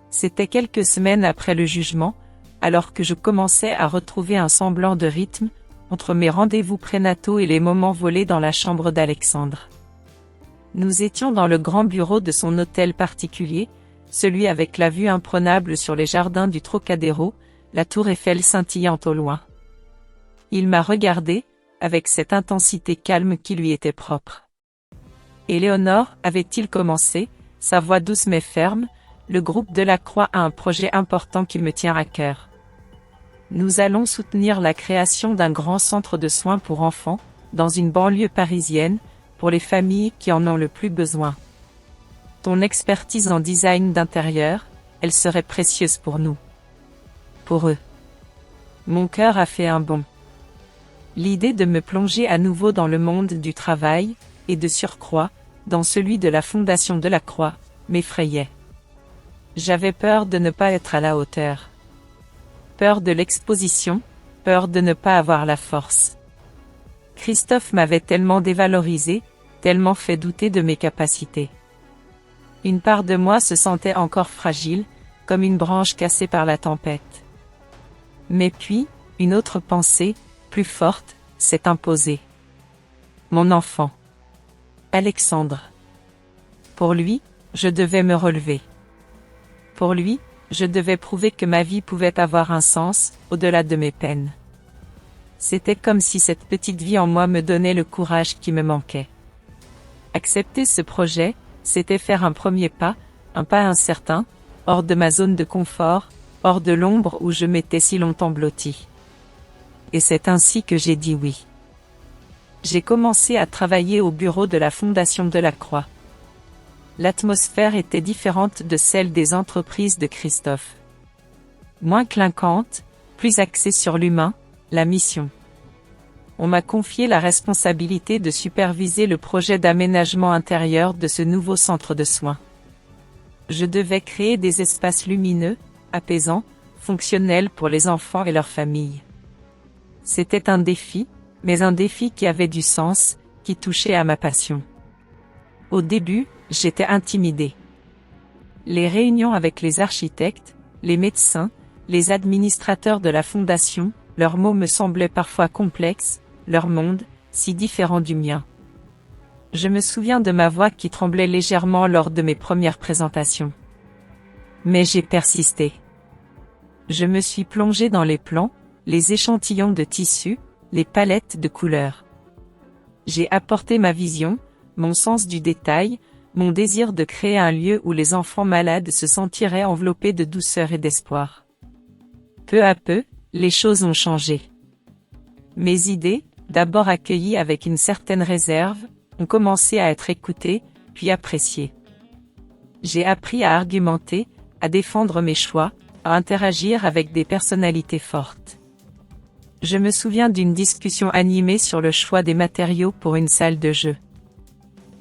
C'était quelques semaines après le jugement, alors que je commençais à retrouver un semblant de rythme, entre mes rendez-vous prénataux et les moments volés dans la chambre d'Alexandre. Nous étions dans le grand bureau de son hôtel particulier, celui avec la vue imprenable sur les jardins du Trocadéro, la tour Eiffel scintillant au loin. Il m'a regardé, avec cette intensité calme qui lui était propre. Éléonore, avait-il commencé, sa voix douce mais ferme, le groupe Delacroix a un projet important qui me tient à cœur. Nous allons soutenir la création d'un grand centre de soins pour enfants, dans une banlieue parisienne, pour les familles qui en ont le plus besoin. Ton expertise en design d'intérieur, elle serait précieuse pour nous. Pour eux. Mon cœur a fait un bond. L'idée de me plonger à nouveau dans le monde du travail, et de surcroît, dans celui de la Fondation Delacroix, m'effrayait. J'avais peur de ne pas être à la hauteur. Peur de l'exposition, peur de ne pas avoir la force. Christophe m'avait tellement dévalorisé, tellement fait douter de mes capacités. Une part de moi se sentait encore fragile, comme une branche cassée par la tempête. Mais puis, une autre pensée, plus forte, s'est imposée. Mon enfant. Alexandre. Pour lui, je devais me relever. Pour lui, je devais prouver que ma vie pouvait avoir un sens, au-delà de mes peines. C'était comme si cette petite vie en moi me donnait le courage qui me manquait. Accepter ce projet, c'était faire un premier pas, un pas incertain, hors de ma zone de confort, hors de l'ombre où je m'étais si longtemps blotti. Et c'est ainsi que j'ai dit oui. J'ai commencé à travailler au bureau de la Fondation Delacroix. L'atmosphère était différente de celle des entreprises de Christophe. Moins clinquante, plus axée sur l'humain, la mission. On m'a confié la responsabilité de superviser le projet d'aménagement intérieur de ce nouveau centre de soins. Je devais créer des espaces lumineux, apaisants, fonctionnels pour les enfants et leurs familles. C'était un défi, mais un défi qui avait du sens, qui touchait à ma passion. Au début, j'étais intimidée. Les réunions avec les architectes, les médecins, les administrateurs de la fondation, leurs mots me semblaient parfois complexes, leur monde, si différent du mien. Je me souviens de ma voix qui tremblait légèrement lors de mes premières présentations. Mais j'ai persisté. Je me suis plongée dans les plans, les échantillons de tissus, les palettes de couleurs. J'ai apporté ma vision, mon sens du détail, mon désir de créer un lieu où les enfants malades se sentiraient enveloppés de douceur et d'espoir. Peu à peu, les choses ont changé. Mes idées, d'abord accueillies avec une certaine réserve, ont commencé à être écoutées, puis appréciées. J'ai appris à argumenter, à défendre mes choix, à interagir avec des personnalités fortes. Je me souviens d'une discussion animée sur le choix des matériaux pour une salle de jeu.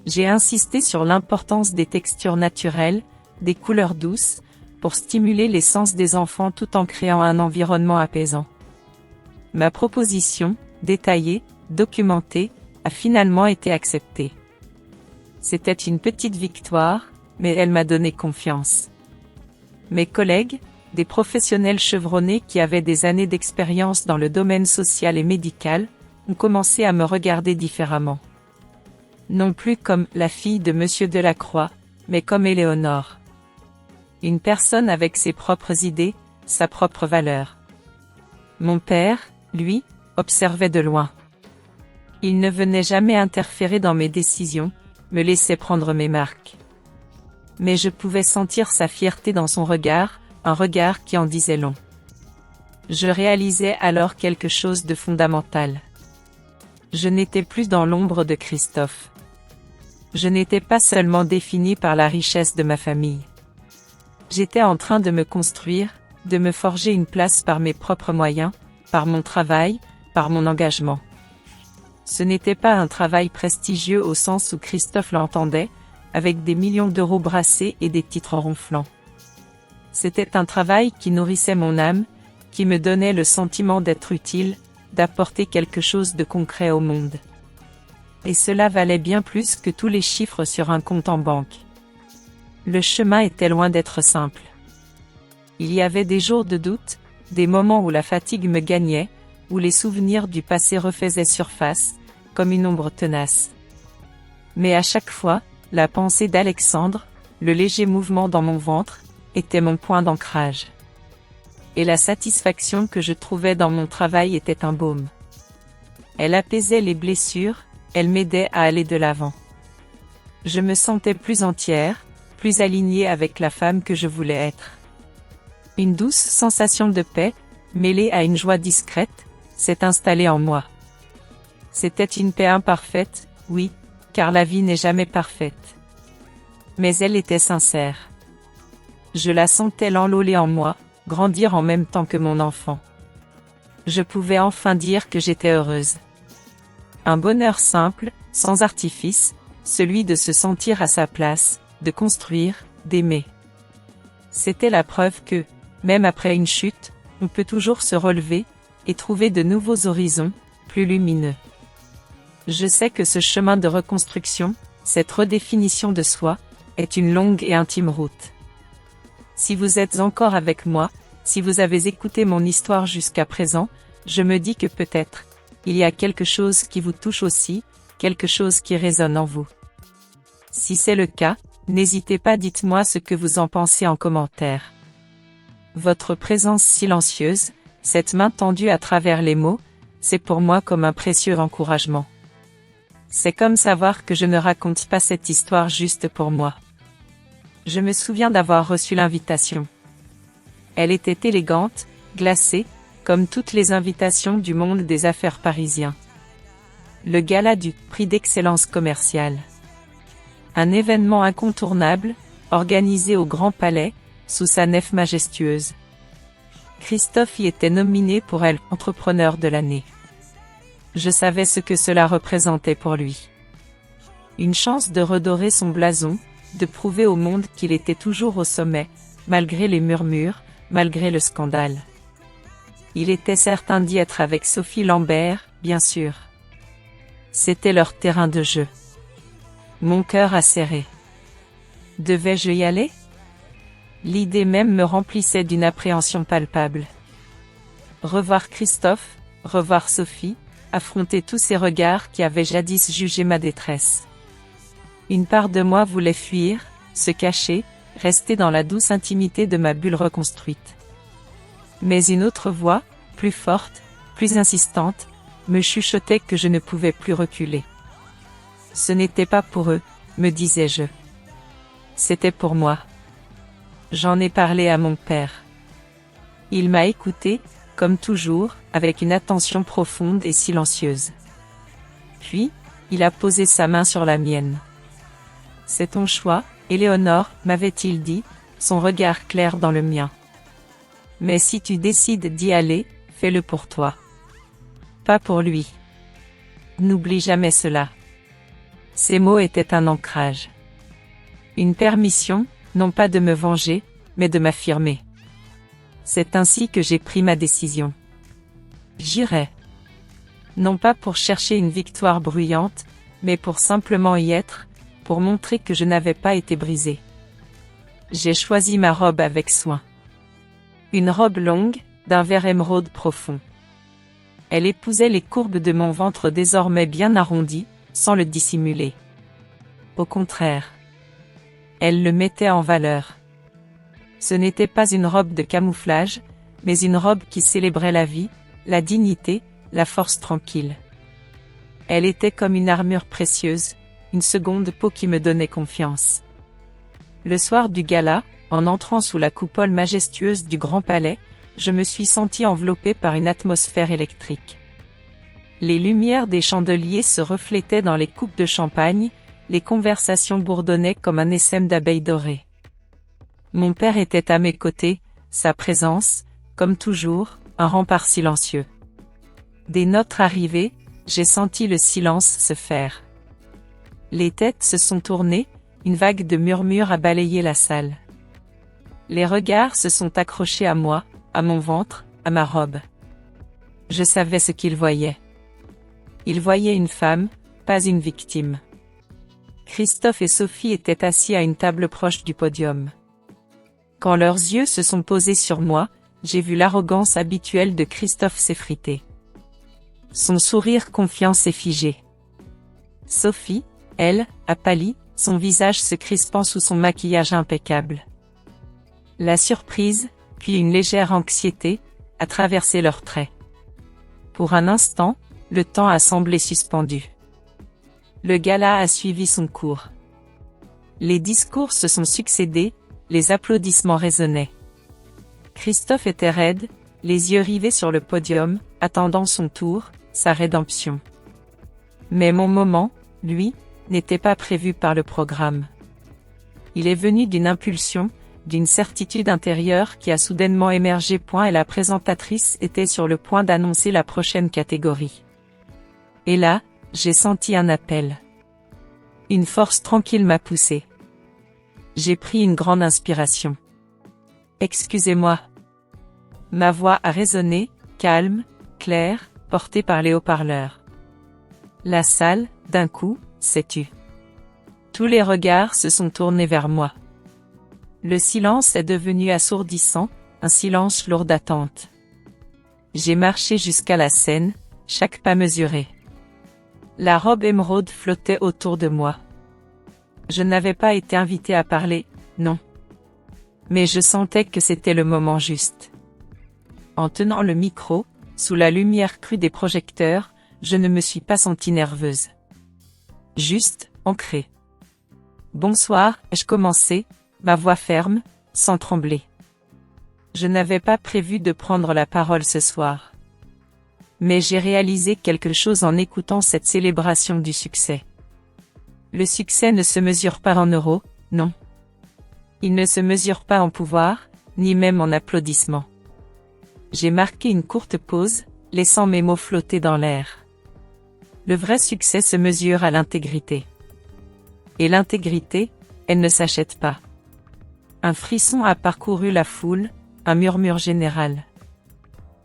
J'ai insisté sur l'importance des textures naturelles, des couleurs douces, pour stimuler les sens des enfants tout en créant un environnement apaisant. Ma proposition, détaillée, documentée, a finalement été acceptée. C'était une petite victoire, mais elle m'a donné confiance. Mes collègues, des professionnels chevronnés qui avaient des années d'expérience dans le domaine social et médical, ont commencé à me regarder différemment. Non plus comme la fille de Monsieur Delacroix, mais comme Éléonore. Une personne avec ses propres idées, sa propre valeur. Mon père, lui, observait de loin. Il ne venait jamais interférer dans mes décisions, me laissait prendre mes marques. Mais je pouvais sentir sa fierté dans son regard, un regard qui en disait long. Je réalisais alors quelque chose de fondamental. Je n'étais plus dans l'ombre de Christophe. Je n'étais pas seulement défini par la richesse de ma famille. J'étais en train de me construire, de me forger une place par mes propres moyens, par mon travail, par mon engagement. Ce n'était pas un travail prestigieux au sens où Christophe l'entendait, avec des millions d'euros brassés et des titres ronflants. C'était un travail qui nourrissait mon âme, qui me donnait le sentiment d'être utile, d'apporter quelque chose de concret au monde. Et cela valait bien plus que tous les chiffres sur un compte en banque. Le chemin était loin d'être simple. Il y avait des jours de doute, des moments où la fatigue me gagnait, où les souvenirs du passé refaisaient surface, comme une ombre tenace. Mais à chaque fois, la pensée d'Alexandre, le léger mouvement dans mon ventre, était mon point d'ancrage. Et la satisfaction que je trouvais dans mon travail était un baume. Elle apaisait les blessures, elle m'aidait à aller de l'avant. Je me sentais plus entière, plus alignée avec la femme que je voulais être. Une douce sensation de paix, mêlée à une joie discrète, s'est installée en moi. C'était une paix imparfaite, oui, car la vie n'est jamais parfaite. Mais elle était sincère. Je la sentais l'enlôler en moi, grandir en même temps que mon enfant. Je pouvais enfin dire que j'étais heureuse. Un bonheur simple, sans artifice, celui de se sentir à sa place, de construire, d'aimer. C'était la preuve que, même après une chute, on peut toujours se relever, et trouver de nouveaux horizons, plus lumineux. Je sais que ce chemin de reconstruction, cette redéfinition de soi, est une longue et intime route. Si vous êtes encore avec moi, si vous avez écouté mon histoire jusqu'à présent, je me dis que peut-être, il y a quelque chose qui vous touche aussi, quelque chose qui résonne en vous. Si c'est le cas, n'hésitez pas, dites-moi ce que vous en pensez en commentaire. Votre présence silencieuse, cette main tendue à travers les mots, c'est pour moi comme un précieux encouragement. C'est comme savoir que je ne raconte pas cette histoire juste pour moi. Je me souviens d'avoir reçu l'invitation. Elle était élégante, glacée, comme toutes les invitations du monde des affaires parisien. Le gala du prix d'excellence commerciale. Un événement incontournable, organisé au Grand Palais, sous sa nef majestueuse. Christophe y était nominé pour être entrepreneur de l'année. Je savais ce que cela représentait pour lui. Une chance de redorer son blason, de prouver au monde qu'il était toujours au sommet, malgré les murmures, malgré le scandale. Il était certain d'y être avec Sophie Lambert, bien sûr. C'était leur terrain de jeu. Mon cœur a serré. Devais-je y aller ? L'idée même me remplissait d'une appréhension palpable. Revoir Christophe, revoir Sophie, affronter tous ces regards qui avaient jadis jugé ma détresse. Une part de moi voulait fuir, se cacher, rester dans la douce intimité de ma bulle reconstruite. Mais une autre voix, plus forte, plus insistante, me chuchotait que je ne pouvais plus reculer. Ce n'était pas pour eux, me disais-je. C'était pour moi. J'en ai parlé à mon père. Il m'a écouté, comme toujours, avec une attention profonde et silencieuse. Puis, il a posé sa main sur la mienne. C'est ton choix, Éléonore, m'avait-il dit, son regard clair dans le mien. Mais si tu décides d'y aller, fais-le pour toi. Pas pour lui. N'oublie jamais cela. Ces mots étaient un ancrage. Une permission, non pas de me venger, mais de m'affirmer. C'est ainsi que j'ai pris ma décision. J'irai. Non pas pour chercher une victoire bruyante, mais pour simplement y être, pour montrer que je n'avais pas été brisée. J'ai choisi ma robe avec soin. Une robe longue, d'un vert émeraude profond. Elle épousait les courbes de mon ventre désormais bien arrondi, sans le dissimuler. Au contraire. Elle le mettait en valeur. Ce n'était pas une robe de camouflage, mais une robe qui célébrait la vie, la dignité, la force tranquille. Elle était comme une armure précieuse, une seconde peau qui me donnait confiance. Le soir du gala, En entrant sous la coupole majestueuse du Grand Palais, je me suis senti enveloppé par une atmosphère électrique. Les lumières des chandeliers se reflétaient dans les coupes de champagne, les conversations bourdonnaient comme un essaim d'abeilles dorées. Mon père était à mes côtés, sa présence, comme toujours, un rempart silencieux. Dès notre arrivée, j'ai senti le silence se faire. Les têtes se sont tournées, une vague de murmures a balayé la salle. Les regards se sont accrochés à moi, à mon ventre, à ma robe. Je savais ce qu'ils voyaient. Ils voyaient une femme, pas une victime. Christophe et Sophie étaient assis à une table proche du podium. Quand leurs yeux se sont posés sur moi, j'ai vu l'arrogance habituelle de Christophe s'effriter. Son sourire confiant s'est figé. Sophie, elle, a pâli, son visage se crispant sous son maquillage impeccable. La surprise, puis une légère anxiété, a traversé leurs traits. Pour un instant, le temps a semblé suspendu. Le gala a suivi son cours. Les discours se sont succédés, les applaudissements résonnaient. Christophe était raide, les yeux rivés sur le podium, attendant son tour, sa rédemption. Mais mon moment, lui, n'était pas prévu par le programme. Il est venu d'une impulsion, d'une certitude intérieure qui a soudainement émergé. Et la présentatrice était sur le point d'annoncer la prochaine catégorie. Et là, j'ai senti un appel. Une force tranquille m'a poussé. J'ai pris une grande inspiration. Excusez-moi. Ma voix a résonné, calme, claire, portée par les haut-parleurs. La salle, d'un coup, s'est tue. Tous les regards se sont tournés vers moi. Le silence est devenu assourdissant, un silence lourd d'attente. J'ai marché jusqu'à la scène, chaque pas mesuré. La robe émeraude flottait autour de moi. Je n'avais pas été invité à parler, non. Mais je sentais que c'était le moment juste. En tenant le micro, sous la lumière crue des projecteurs, je ne me suis pas sentie nerveuse. Juste, ancrée. Bonsoir, ai-je commencé, ma voix ferme, sans trembler. Je n'avais pas prévu de prendre la parole ce soir. Mais j'ai réalisé quelque chose en écoutant cette célébration du succès. Le succès ne se mesure pas en euros, non. Il ne se mesure pas en pouvoir, ni même en applaudissements. J'ai marqué une courte pause, laissant mes mots flotter dans l'air. Le vrai succès se mesure à l'intégrité. Et l'intégrité, elle ne s'achète pas. Un frisson a parcouru la foule, un murmure général.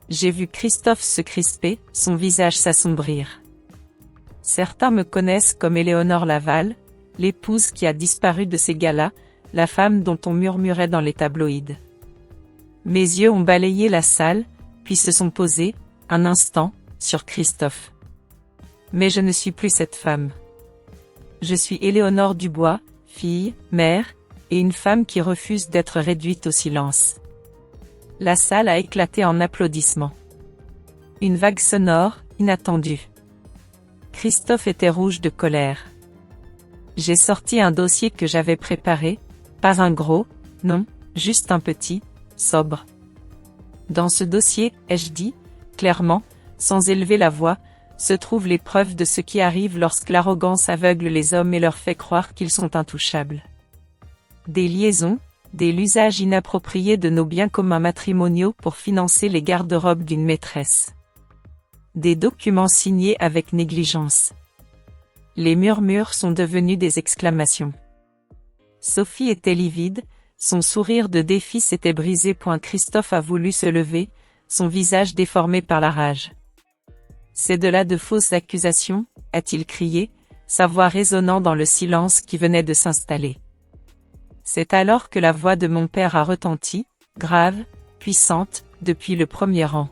J'ai vu Christophe se crisper, son visage s'assombrir. Certains me connaissent comme Éléonore Laval, l'épouse qui a disparu de ces galas, la femme dont on murmurait dans les tabloïds. Mes yeux ont balayé la salle, puis se sont posés, un instant, sur Christophe. Mais je ne suis plus cette femme. Je suis Éléonore Dubois, fille, mère, et une femme qui refuse d'être réduite au silence. La salle a éclaté en applaudissements. Une vague sonore, inattendue. Christophe était rouge de colère. J'ai sorti un dossier que j'avais préparé, pas un gros, non, juste un petit, sobre. Dans ce dossier, ai-je dit, clairement, sans élever la voix, se trouvent les preuves de ce qui arrive lorsque l'arrogance aveugle les hommes et leur fait croire qu'ils sont intouchables. Des liaisons, l'usage inapproprié de nos biens communs matrimoniaux pour financer les garde-robes d'une maîtresse. Des documents signés avec négligence. Les murmures sont devenus des exclamations. Sophie était livide, son sourire de défi s'était brisé. Christophe a voulu se lever, son visage déformé par la rage. C'est de là de fausses accusations, a-t-il crié, sa voix résonnant dans le silence qui venait de s'installer. C'est alors que la voix de mon père a retenti, grave, puissante, depuis le premier rang.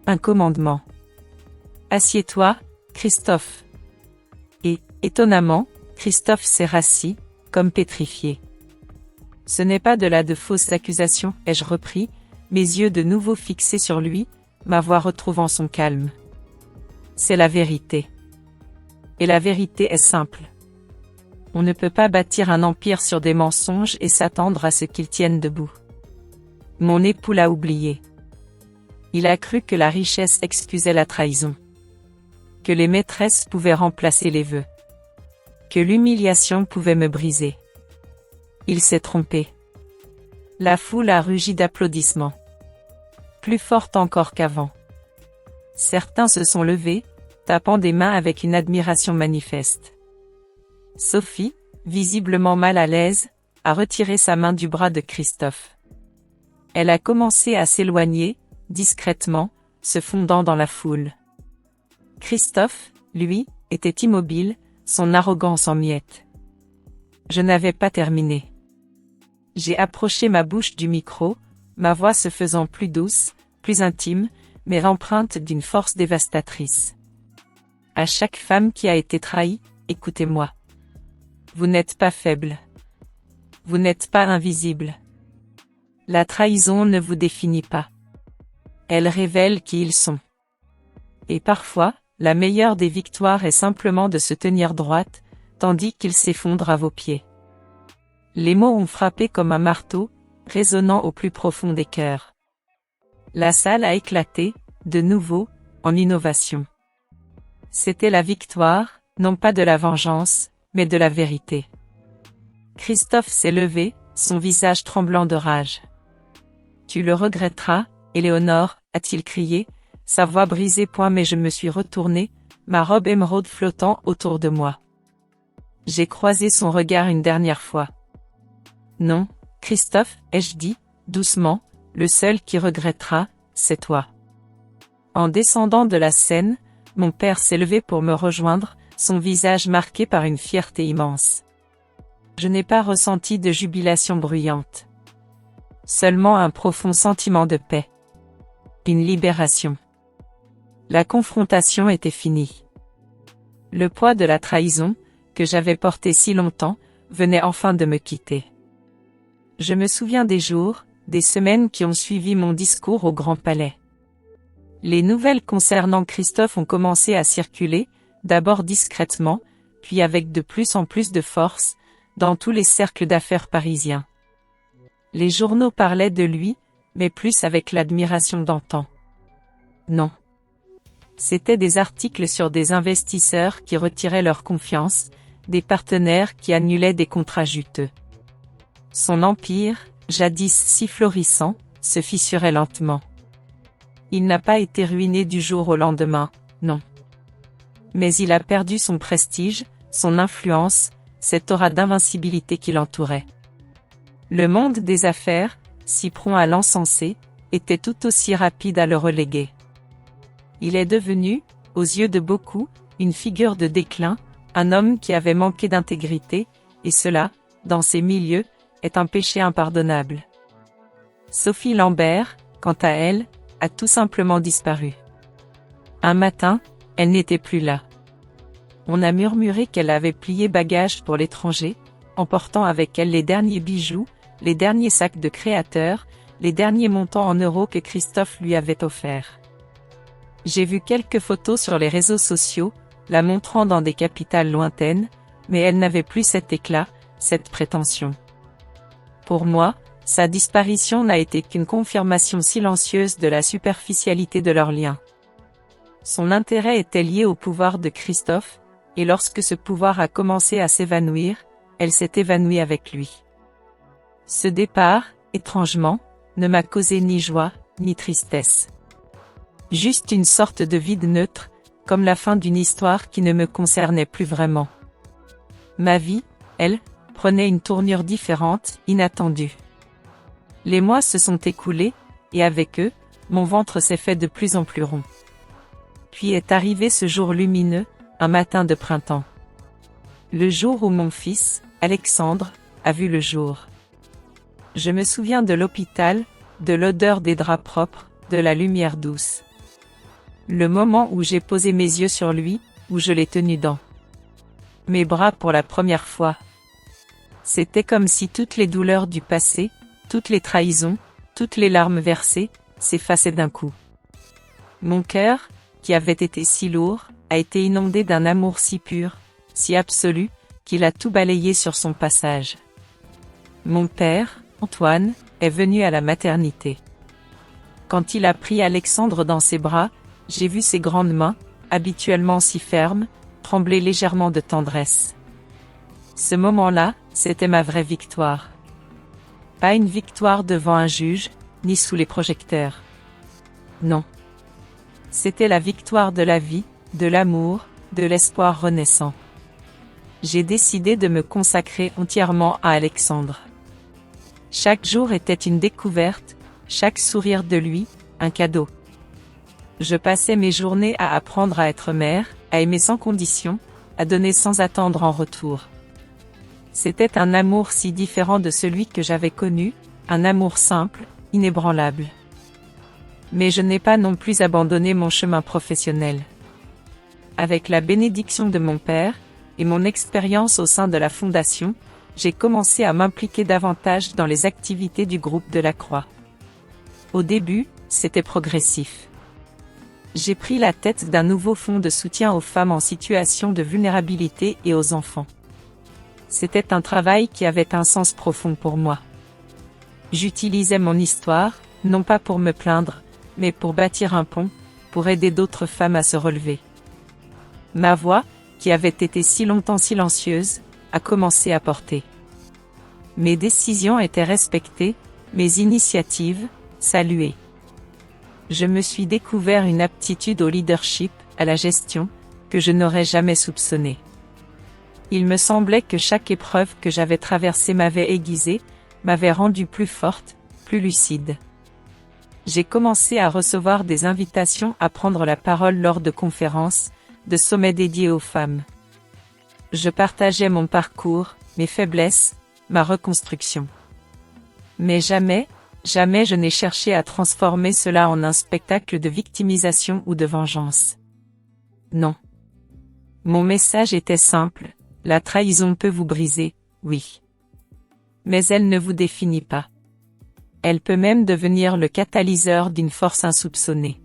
Un commandement. Assieds-toi, Christophe. Et, étonnamment, Christophe s'est rassis, comme pétrifié. Ce n'est pas de là de fausses accusations, ai-je repris, mes yeux de nouveau fixés sur lui, ma voix retrouvant son calme. C'est la vérité. Et la vérité est simple. On ne peut pas bâtir un empire sur des mensonges et s'attendre à ce qu'ils tiennent debout. Mon époux l'a oublié. Il a cru que la richesse excusait la trahison. Que les maîtresses pouvaient remplacer les vœux. Que l'humiliation pouvait me briser. Il s'est trompé. La foule a rugi d'applaudissements. Plus forte encore qu'avant. Certains se sont levés, tapant des mains avec une admiration manifeste. Sophie, visiblement mal à l'aise, a retiré sa main du bras de Christophe. Elle a commencé à s'éloigner, discrètement, se fondant dans la foule. Christophe, lui, était immobile, son arrogance en miettes. Je n'avais pas terminé. J'ai approché ma bouche du micro, ma voix se faisant plus douce, plus intime, mais empreinte d'une force dévastatrice. À chaque femme qui a été trahie, écoutez-moi. Vous n'êtes pas faible. Vous n'êtes pas invisible. La trahison ne vous définit pas. Elle révèle qui ils sont. Et parfois, la meilleure des victoires est simplement de se tenir droite, tandis qu'ils s'effondrent à vos pieds. Les mots ont frappé comme un marteau, résonnant au plus profond des cœurs. La salle a éclaté, de nouveau, en innovation. C'était la victoire, non pas de la vengeance, mais de la vérité. Christophe s'est levé, son visage tremblant de rage. Tu le regretteras, Éléonore, a-t-il crié, sa voix brisée. Mais je me suis retourné, ma robe émeraude flottant autour de moi. J'ai croisé son regard une dernière fois. Non, Christophe, ai-je dit, doucement, le seul qui regrettera, c'est toi. En descendant de la scène, mon père s'est levé pour me rejoindre, son visage marqué par une fierté immense. Je n'ai pas ressenti de jubilation bruyante. Seulement un profond sentiment de paix. Une libération. La confrontation était finie. Le poids de la trahison, que j'avais porté si longtemps, venait enfin de me quitter. Je me souviens des jours, des semaines qui ont suivi mon discours au Grand Palais. Les nouvelles concernant Christophe ont commencé à circuler, d'abord discrètement, puis avec de plus en plus de force, dans tous les cercles d'affaires parisiens. Les journaux parlaient de lui, mais plus avec l'admiration d'antan. Non. C'étaient des articles sur des investisseurs qui retiraient leur confiance, des partenaires qui annulaient des contrats juteux. Son empire, jadis si florissant, se fissurait lentement. Il n'a pas été ruiné du jour au lendemain, non. Mais il a perdu son prestige, son influence, cette aura d'invincibilité qui l'entourait. Le monde des affaires, si prompt à l'encenser, était tout aussi rapide à le reléguer. Il est devenu, aux yeux de beaucoup, une figure de déclin, un homme qui avait manqué d'intégrité, et cela, dans ces milieux, est un péché impardonnable. Sophie Lambert, quant à elle, a tout simplement disparu. Un matin, elle n'était plus là. On a murmuré qu'elle avait plié bagages pour l'étranger, emportant avec elle les derniers bijoux, les derniers sacs de créateurs, les derniers montants en euros que Christophe lui avait offerts. J'ai vu quelques photos sur les réseaux sociaux, la montrant dans des capitales lointaines, mais elle n'avait plus cet éclat, cette prétention. Pour moi, sa disparition n'a été qu'une confirmation silencieuse de la superficialité de leur lien. Son intérêt était lié au pouvoir de Christophe, et lorsque ce pouvoir a commencé à s'évanouir, elle s'est évanouie avec lui. Ce départ, étrangement, ne m'a causé ni joie, ni tristesse. Juste une sorte de vide neutre, comme la fin d'une histoire qui ne me concernait plus vraiment. Ma vie, elle, prenait une tournure différente, inattendue. Les mois se sont écoulés, et avec eux, mon ventre s'est fait de plus en plus rond. Puis est arrivé ce jour lumineux, un matin de printemps. Le jour où mon fils, Alexandre, a vu le jour. Je me souviens de l'hôpital, de l'odeur des draps propres, de la lumière douce. Le moment où j'ai posé mes yeux sur lui, où je l'ai tenu dans mes bras pour la première fois. C'était comme si toutes les douleurs du passé, toutes les trahisons, toutes les larmes versées, s'effaçaient d'un coup. Mon cœur, qui avait été si lourd, a été inondé d'un amour si pur, si absolu, qu'il a tout balayé sur son passage. Mon père, Antoine, est venu à la maternité. Quand il a pris Alexandre dans ses bras, j'ai vu ses grandes mains, habituellement si fermes, trembler légèrement de tendresse. Ce moment-là, c'était ma vraie victoire. Pas une victoire devant un juge, ni sous les projecteurs. Non. C'était la victoire de la vie, de l'amour, de l'espoir renaissant. J'ai décidé de me consacrer entièrement à Alexandre. Chaque jour était une découverte, chaque sourire de lui, un cadeau. Je passais mes journées à apprendre à être mère, à aimer sans condition, à donner sans attendre en retour. C'était un amour si différent de celui que j'avais connu, un amour simple, inébranlable. Mais je n'ai pas non plus abandonné mon chemin professionnel. Avec la bénédiction de mon père, et mon expérience au sein de la Fondation, j'ai commencé à m'impliquer davantage dans les activités du groupe de la Croix. Au début, c'était progressif. J'ai pris la tête d'un nouveau fonds de soutien aux femmes en situation de vulnérabilité et aux enfants. C'était un travail qui avait un sens profond pour moi. J'utilisais mon histoire, non pas pour me plaindre, mais pour bâtir un pont, pour aider d'autres femmes à se relever. Ma voix, qui avait été si longtemps silencieuse, a commencé à porter. Mes décisions étaient respectées, mes initiatives, saluées. Je me suis découvert une aptitude au leadership, à la gestion, que je n'aurais jamais soupçonnée. Il me semblait que chaque épreuve que j'avais traversée m'avait aiguisée, m'avait rendue plus forte, plus lucide. J'ai commencé à recevoir des invitations à prendre la parole lors de conférences, de sommets dédiés aux femmes. Je partageais mon parcours, mes faiblesses, ma reconstruction. Mais jamais je n'ai cherché à transformer cela en un spectacle de victimisation ou de vengeance. Non. Mon message était simple, la trahison peut vous briser, oui. Mais elle ne vous définit pas. Elle peut même devenir le catalyseur d'une force insoupçonnée.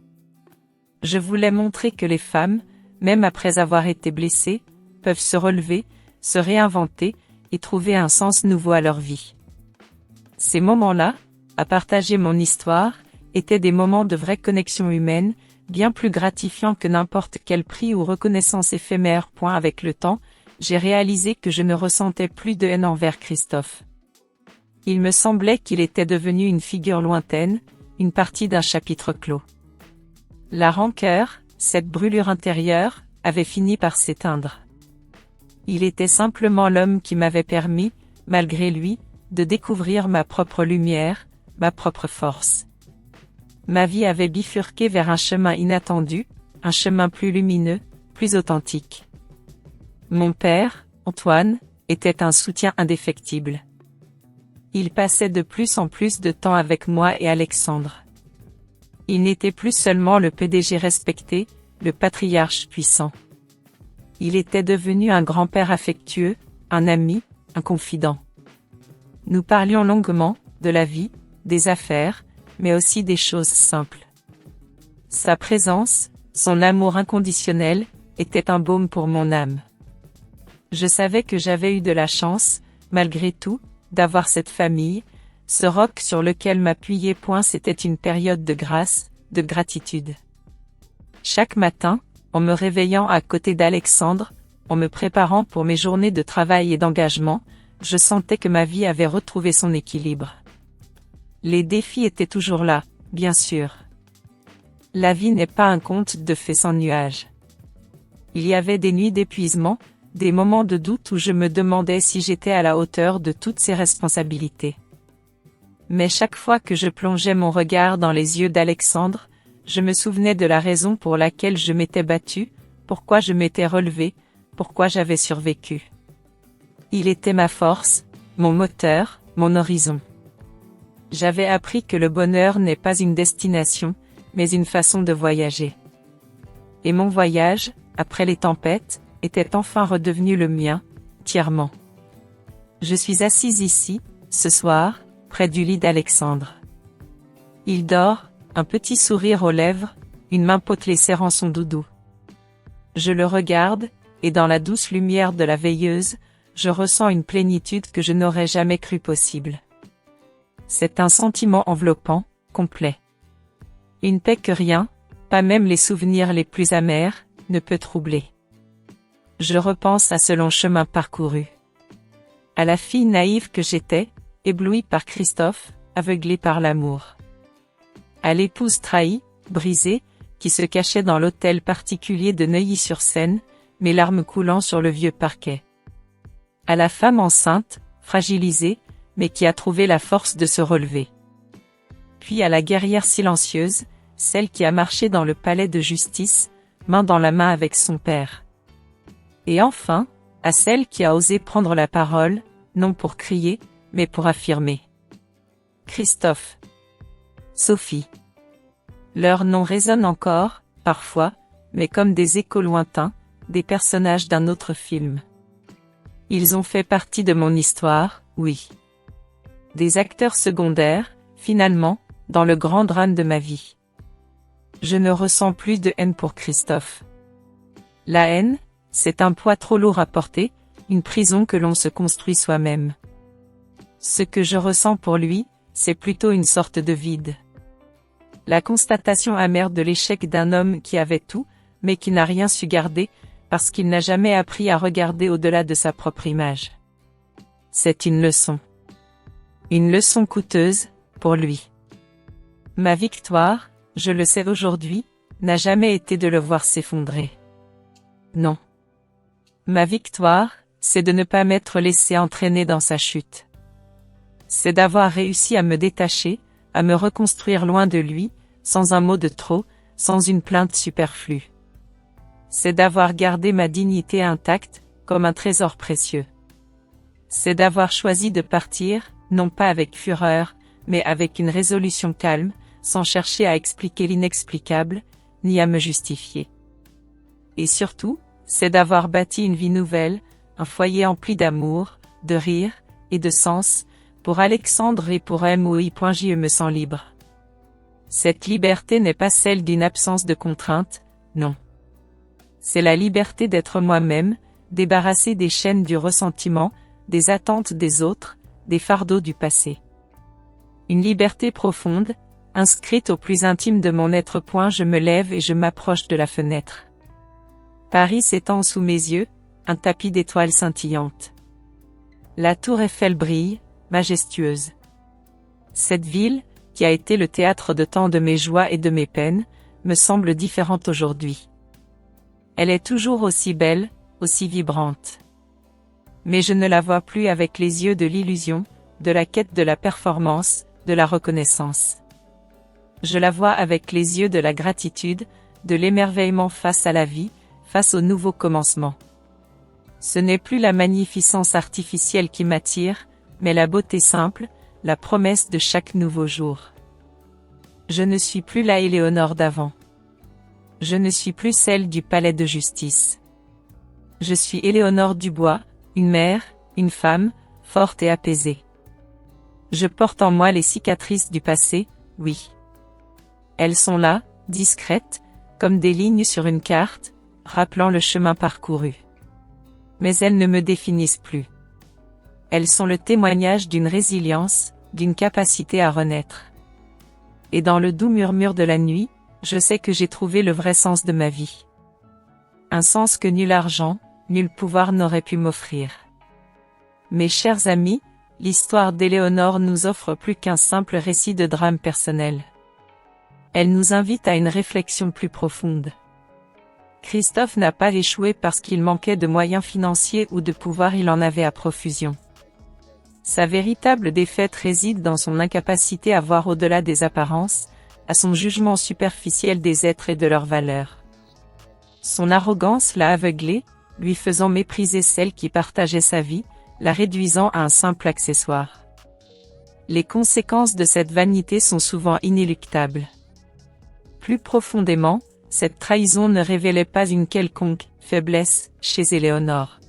Je voulais montrer que les femmes, même après avoir été blessées, peuvent se relever, se réinventer, et trouver un sens nouveau à leur vie. Ces moments-là, à partager mon histoire, étaient des moments de vraie connexion humaine, bien plus gratifiants que n'importe quel prix ou reconnaissance éphémère. Avec le temps, j'ai réalisé que je ne ressentais plus de haine envers Christophe. Il me semblait qu'il était devenu une figure lointaine, une partie d'un chapitre clos. La rancœur, cette brûlure intérieure, avait fini par s'éteindre. Il était simplement l'homme qui m'avait permis, malgré lui, de découvrir ma propre lumière, ma propre force. Ma vie avait bifurqué vers un chemin inattendu, un chemin plus lumineux, plus authentique. Mon père, Antoine, était un soutien indéfectible. Il passait de plus en plus de temps avec moi et Alexandre. Il n'était plus seulement le PDG respecté, le patriarche puissant. Il était devenu un grand-père affectueux, un ami, un confident. Nous parlions longuement, de la vie, des affaires, mais aussi des choses simples. Sa présence, son amour inconditionnel, était un baume pour mon âme. Je savais que j'avais eu de la chance, malgré tout, d'avoir cette famille, ce roc sur lequel m'appuyer. C'était une période de grâce, de gratitude. Chaque matin, en me réveillant à côté d'Alexandre, en me préparant pour mes journées de travail et d'engagement, je sentais que ma vie avait retrouvé son équilibre. Les défis étaient toujours là, bien sûr. La vie n'est pas un conte de fées sans nuages. Il y avait des nuits d'épuisement, des moments de doute où je me demandais si j'étais à la hauteur de toutes ces responsabilités. Mais chaque fois que je plongeais mon regard dans les yeux d'Alexandre, je me souvenais de la raison pour laquelle je m'étais battue, pourquoi je m'étais relevée, pourquoi j'avais survécu. Il était ma force, mon moteur, mon horizon. J'avais appris que le bonheur n'est pas une destination, mais une façon de voyager. Et mon voyage, après les tempêtes, était enfin redevenu le mien, entièrement. Je suis assise ici, ce soir, près du lit d'Alexandre. Il dort, un petit sourire aux lèvres, une main potelée serrant son doudou. Je le regarde, et dans la douce lumière de la veilleuse, je ressens une plénitude que je n'aurais jamais cru possible. C'est un sentiment enveloppant, complet. Une paix que rien, pas même les souvenirs les plus amers, ne peut troubler. Je repense à ce long chemin parcouru. À la fille naïve que j'étais, éblouie par Christophe, aveuglée par l'amour. À l'épouse trahie, brisée, qui se cachait dans l'hôtel particulier de Neuilly-sur-Seine, mes larmes coulant sur le vieux parquet. À la femme enceinte, fragilisée, mais qui a trouvé la force de se relever. Puis à la guerrière silencieuse, celle qui a marché dans le palais de justice, main dans la main avec son père. Et enfin, à celle qui a osé prendre la parole, non pour crier, mais pour affirmer. Christophe. Sophie. Leurs noms résonnent encore, parfois, mais comme des échos lointains, des personnages d'un autre film. Ils ont fait partie de mon histoire, oui. Des acteurs secondaires, finalement, dans le grand drame de ma vie. Je ne ressens plus de haine pour Christophe. La haine, c'est un poids trop lourd à porter, une prison que l'on se construit soi-même. Ce que je ressens pour lui, c'est plutôt une sorte de vide. La constatation amère de l'échec d'un homme qui avait tout, mais qui n'a rien su garder, parce qu'il n'a jamais appris à regarder au-delà de sa propre image. C'est une leçon. Une leçon coûteuse, pour lui. Ma victoire, je le sais aujourd'hui, n'a jamais été de le voir s'effondrer. Non. Ma victoire, c'est de ne pas m'être laissé entraîner dans sa chute. C'est d'avoir réussi à me détacher, à me reconstruire loin de lui, sans un mot de trop, sans une plainte superflue. C'est d'avoir gardé ma dignité intacte, comme un trésor précieux. C'est d'avoir choisi de partir, non pas avec fureur, mais avec une résolution calme, sans chercher à expliquer l'inexplicable, ni à me justifier. Et surtout, c'est d'avoir bâti une vie nouvelle, un foyer empli d'amour, de rire, et de sens, pour Alexandre et pour moi.je me sens libre. Cette liberté n'est pas celle d'une absence de contraintes, non. C'est la liberté d'être moi-même, débarrassé des chaînes du ressentiment, des attentes des autres, des fardeaux du passé. Une liberté profonde, inscrite au plus intime de mon être. Je me lève et je m'approche de la fenêtre. Paris s'étend sous mes yeux, un tapis d'étoiles scintillantes. La tour Eiffel brille, majestueuse. Cette ville, qui a été le théâtre de tant de mes joies et de mes peines, me semble différente aujourd'hui. Elle est toujours aussi belle, aussi vibrante. Mais je ne la vois plus avec les yeux de l'illusion, de la quête de la performance, de la reconnaissance. Je la vois avec les yeux de la gratitude, de l'émerveillement face à la vie, face au nouveau commencement. Ce n'est plus la magnificence artificielle qui m'attire, mais la beauté simple, la promesse de chaque nouveau jour. Je ne suis plus la Éléonore d'avant. Je ne suis plus celle du palais de justice. Je suis Éléonore Dubois, une mère, une femme, forte et apaisée. Je porte en moi les cicatrices du passé, oui. Elles sont là, discrètes, comme des lignes sur une carte, rappelant le chemin parcouru. Mais elles ne me définissent plus. Elles sont le témoignage d'une résilience, d'une capacité à renaître. Et dans le doux murmure de la nuit, je sais que j'ai trouvé le vrai sens de ma vie. Un sens que nul argent, nul pouvoir n'aurait pu m'offrir. Mes chers amis, l'histoire d'Éléonore nous offre plus qu'un simple récit de drame personnel. Elle nous invite à une réflexion plus profonde. Christophe n'a pas échoué parce qu'il manquait de moyens financiers ou de pouvoir, il en avait à profusion. Sa véritable défaite réside dans son incapacité à voir au-delà des apparences, à son jugement superficiel des êtres et de leurs valeurs. Son arrogance l'a aveuglé, lui faisant mépriser celle qui partageait sa vie, la réduisant à un simple accessoire. Les conséquences de cette vanité sont souvent inéluctables. Plus profondément, cette trahison ne révélait pas une quelconque faiblesse chez Éléonore.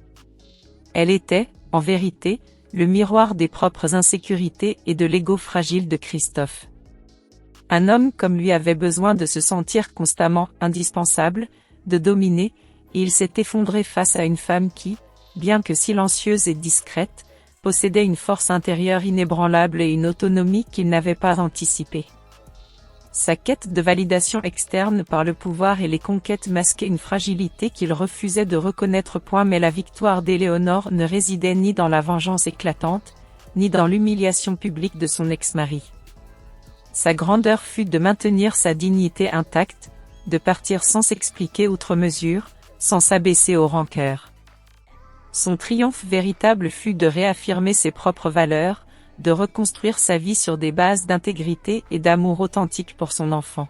Elle était, en vérité, le miroir des propres insécurités et de l'ego fragile de Christophe. Un homme comme lui avait besoin de se sentir constamment indispensable, de dominer, et il s'est effondré face à une femme qui, bien que silencieuse et discrète, possédait une force intérieure inébranlable et une autonomie qu'il n'avait pas anticipée. Sa quête de validation externe par le pouvoir et les conquêtes masquaient une fragilité qu'il refusait de reconnaître. Mais la victoire d'Éléonore ne résidait ni dans la vengeance éclatante, ni dans l'humiliation publique de son ex-mari. Sa grandeur fut de maintenir sa dignité intacte, de partir sans s'expliquer outre mesure, sans s'abaisser aux rancœurs. Son triomphe véritable fut de réaffirmer ses propres valeurs, de reconstruire sa vie sur des bases d'intégrité et d'amour authentique pour son enfant.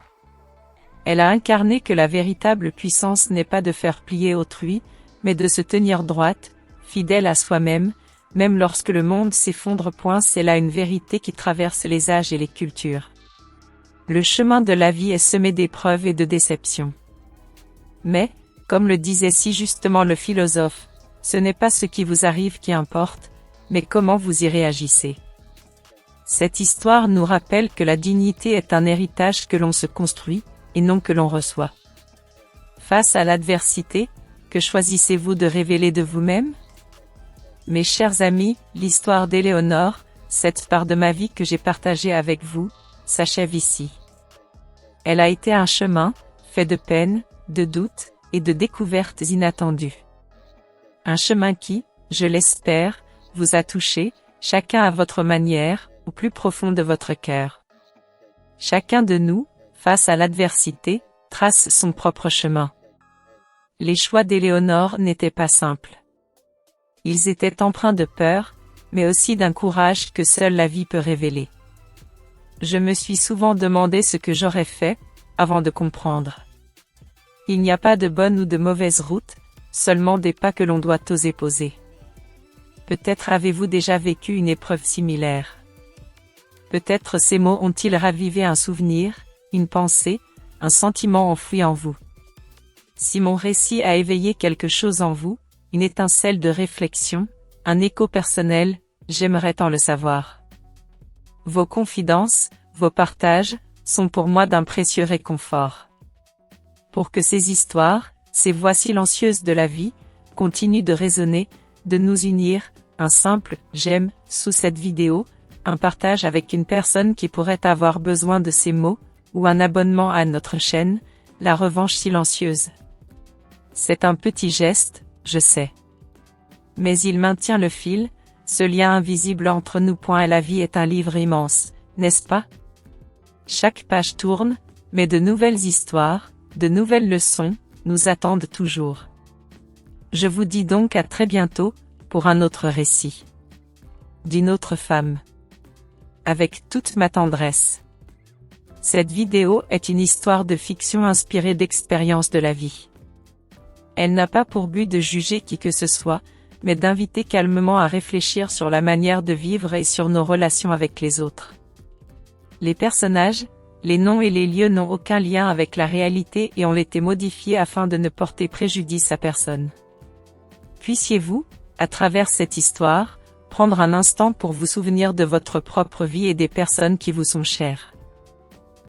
Elle a incarné que la véritable puissance n'est pas de faire plier autrui, mais de se tenir droite, fidèle à soi-même, même lorsque le monde s'effondre. C'est là une vérité qui traverse les âges et les cultures. Le chemin de la vie est semé d'épreuves et de déceptions. Mais, comme le disait si justement le philosophe, ce n'est pas ce qui vous arrive qui importe, mais comment vous y réagissez. Cette histoire nous rappelle que la dignité est un héritage que l'on se construit, et non que l'on reçoit. Face à l'adversité, que choisissez-vous de révéler de vous-même? Mes chers amis, l'histoire d'Éléonore, cette part de ma vie que j'ai partagée avec vous, s'achève ici. Elle a été un chemin, fait de peines, de doutes, et de découvertes inattendues. Un chemin qui, je l'espère, vous a touché, chacun à votre manière, au plus profond de votre cœur. Chacun de nous, face à l'adversité, trace son propre chemin. Les choix d'Éléonore n'étaient pas simples. Ils étaient empreints de peur, mais aussi d'un courage que seule la vie peut révéler. Je me suis souvent demandé ce que j'aurais fait, avant de comprendre. Il n'y a pas de bonne ou de mauvaise route, seulement des pas que l'on doit oser poser. Peut-être avez-vous déjà vécu une épreuve similaire. Peut-être ces mots ont-ils ravivé un souvenir, une pensée, un sentiment enfoui en vous. Si mon récit a éveillé quelque chose en vous, une étincelle de réflexion, un écho personnel, j'aimerais tant le savoir. Vos confidences, vos partages, sont pour moi d'un précieux réconfort. Pour que ces histoires, ces voix silencieuses de la vie, continuent de résonner, de nous unir, un simple « j'aime » sous cette vidéo, un partage avec une personne qui pourrait avoir besoin de ces mots, ou un abonnement à notre chaîne, La Revanche Silencieuse. C'est un petit geste, je sais. Mais il maintient le fil, ce lien invisible entre nous. Et la vie est un livre immense, n'est-ce pas? Chaque page tourne, mais de nouvelles histoires, de nouvelles leçons, nous attendent toujours. Je vous dis donc à très bientôt, pour un autre récit. D'une autre femme. Avec toute ma tendresse. Cette vidéo est une histoire de fiction inspirée d'expériences de la vie. Elle n'a pas pour but de juger qui que ce soit, mais d'inviter calmement à réfléchir sur la manière de vivre et sur nos relations avec les autres. Les personnages, les noms et les lieux n'ont aucun lien avec la réalité et ont été modifiés afin de ne porter préjudice à personne. Puissiez-vous, à travers cette histoire, prendre un instant pour vous souvenir de votre propre vie et des personnes qui vous sont chères.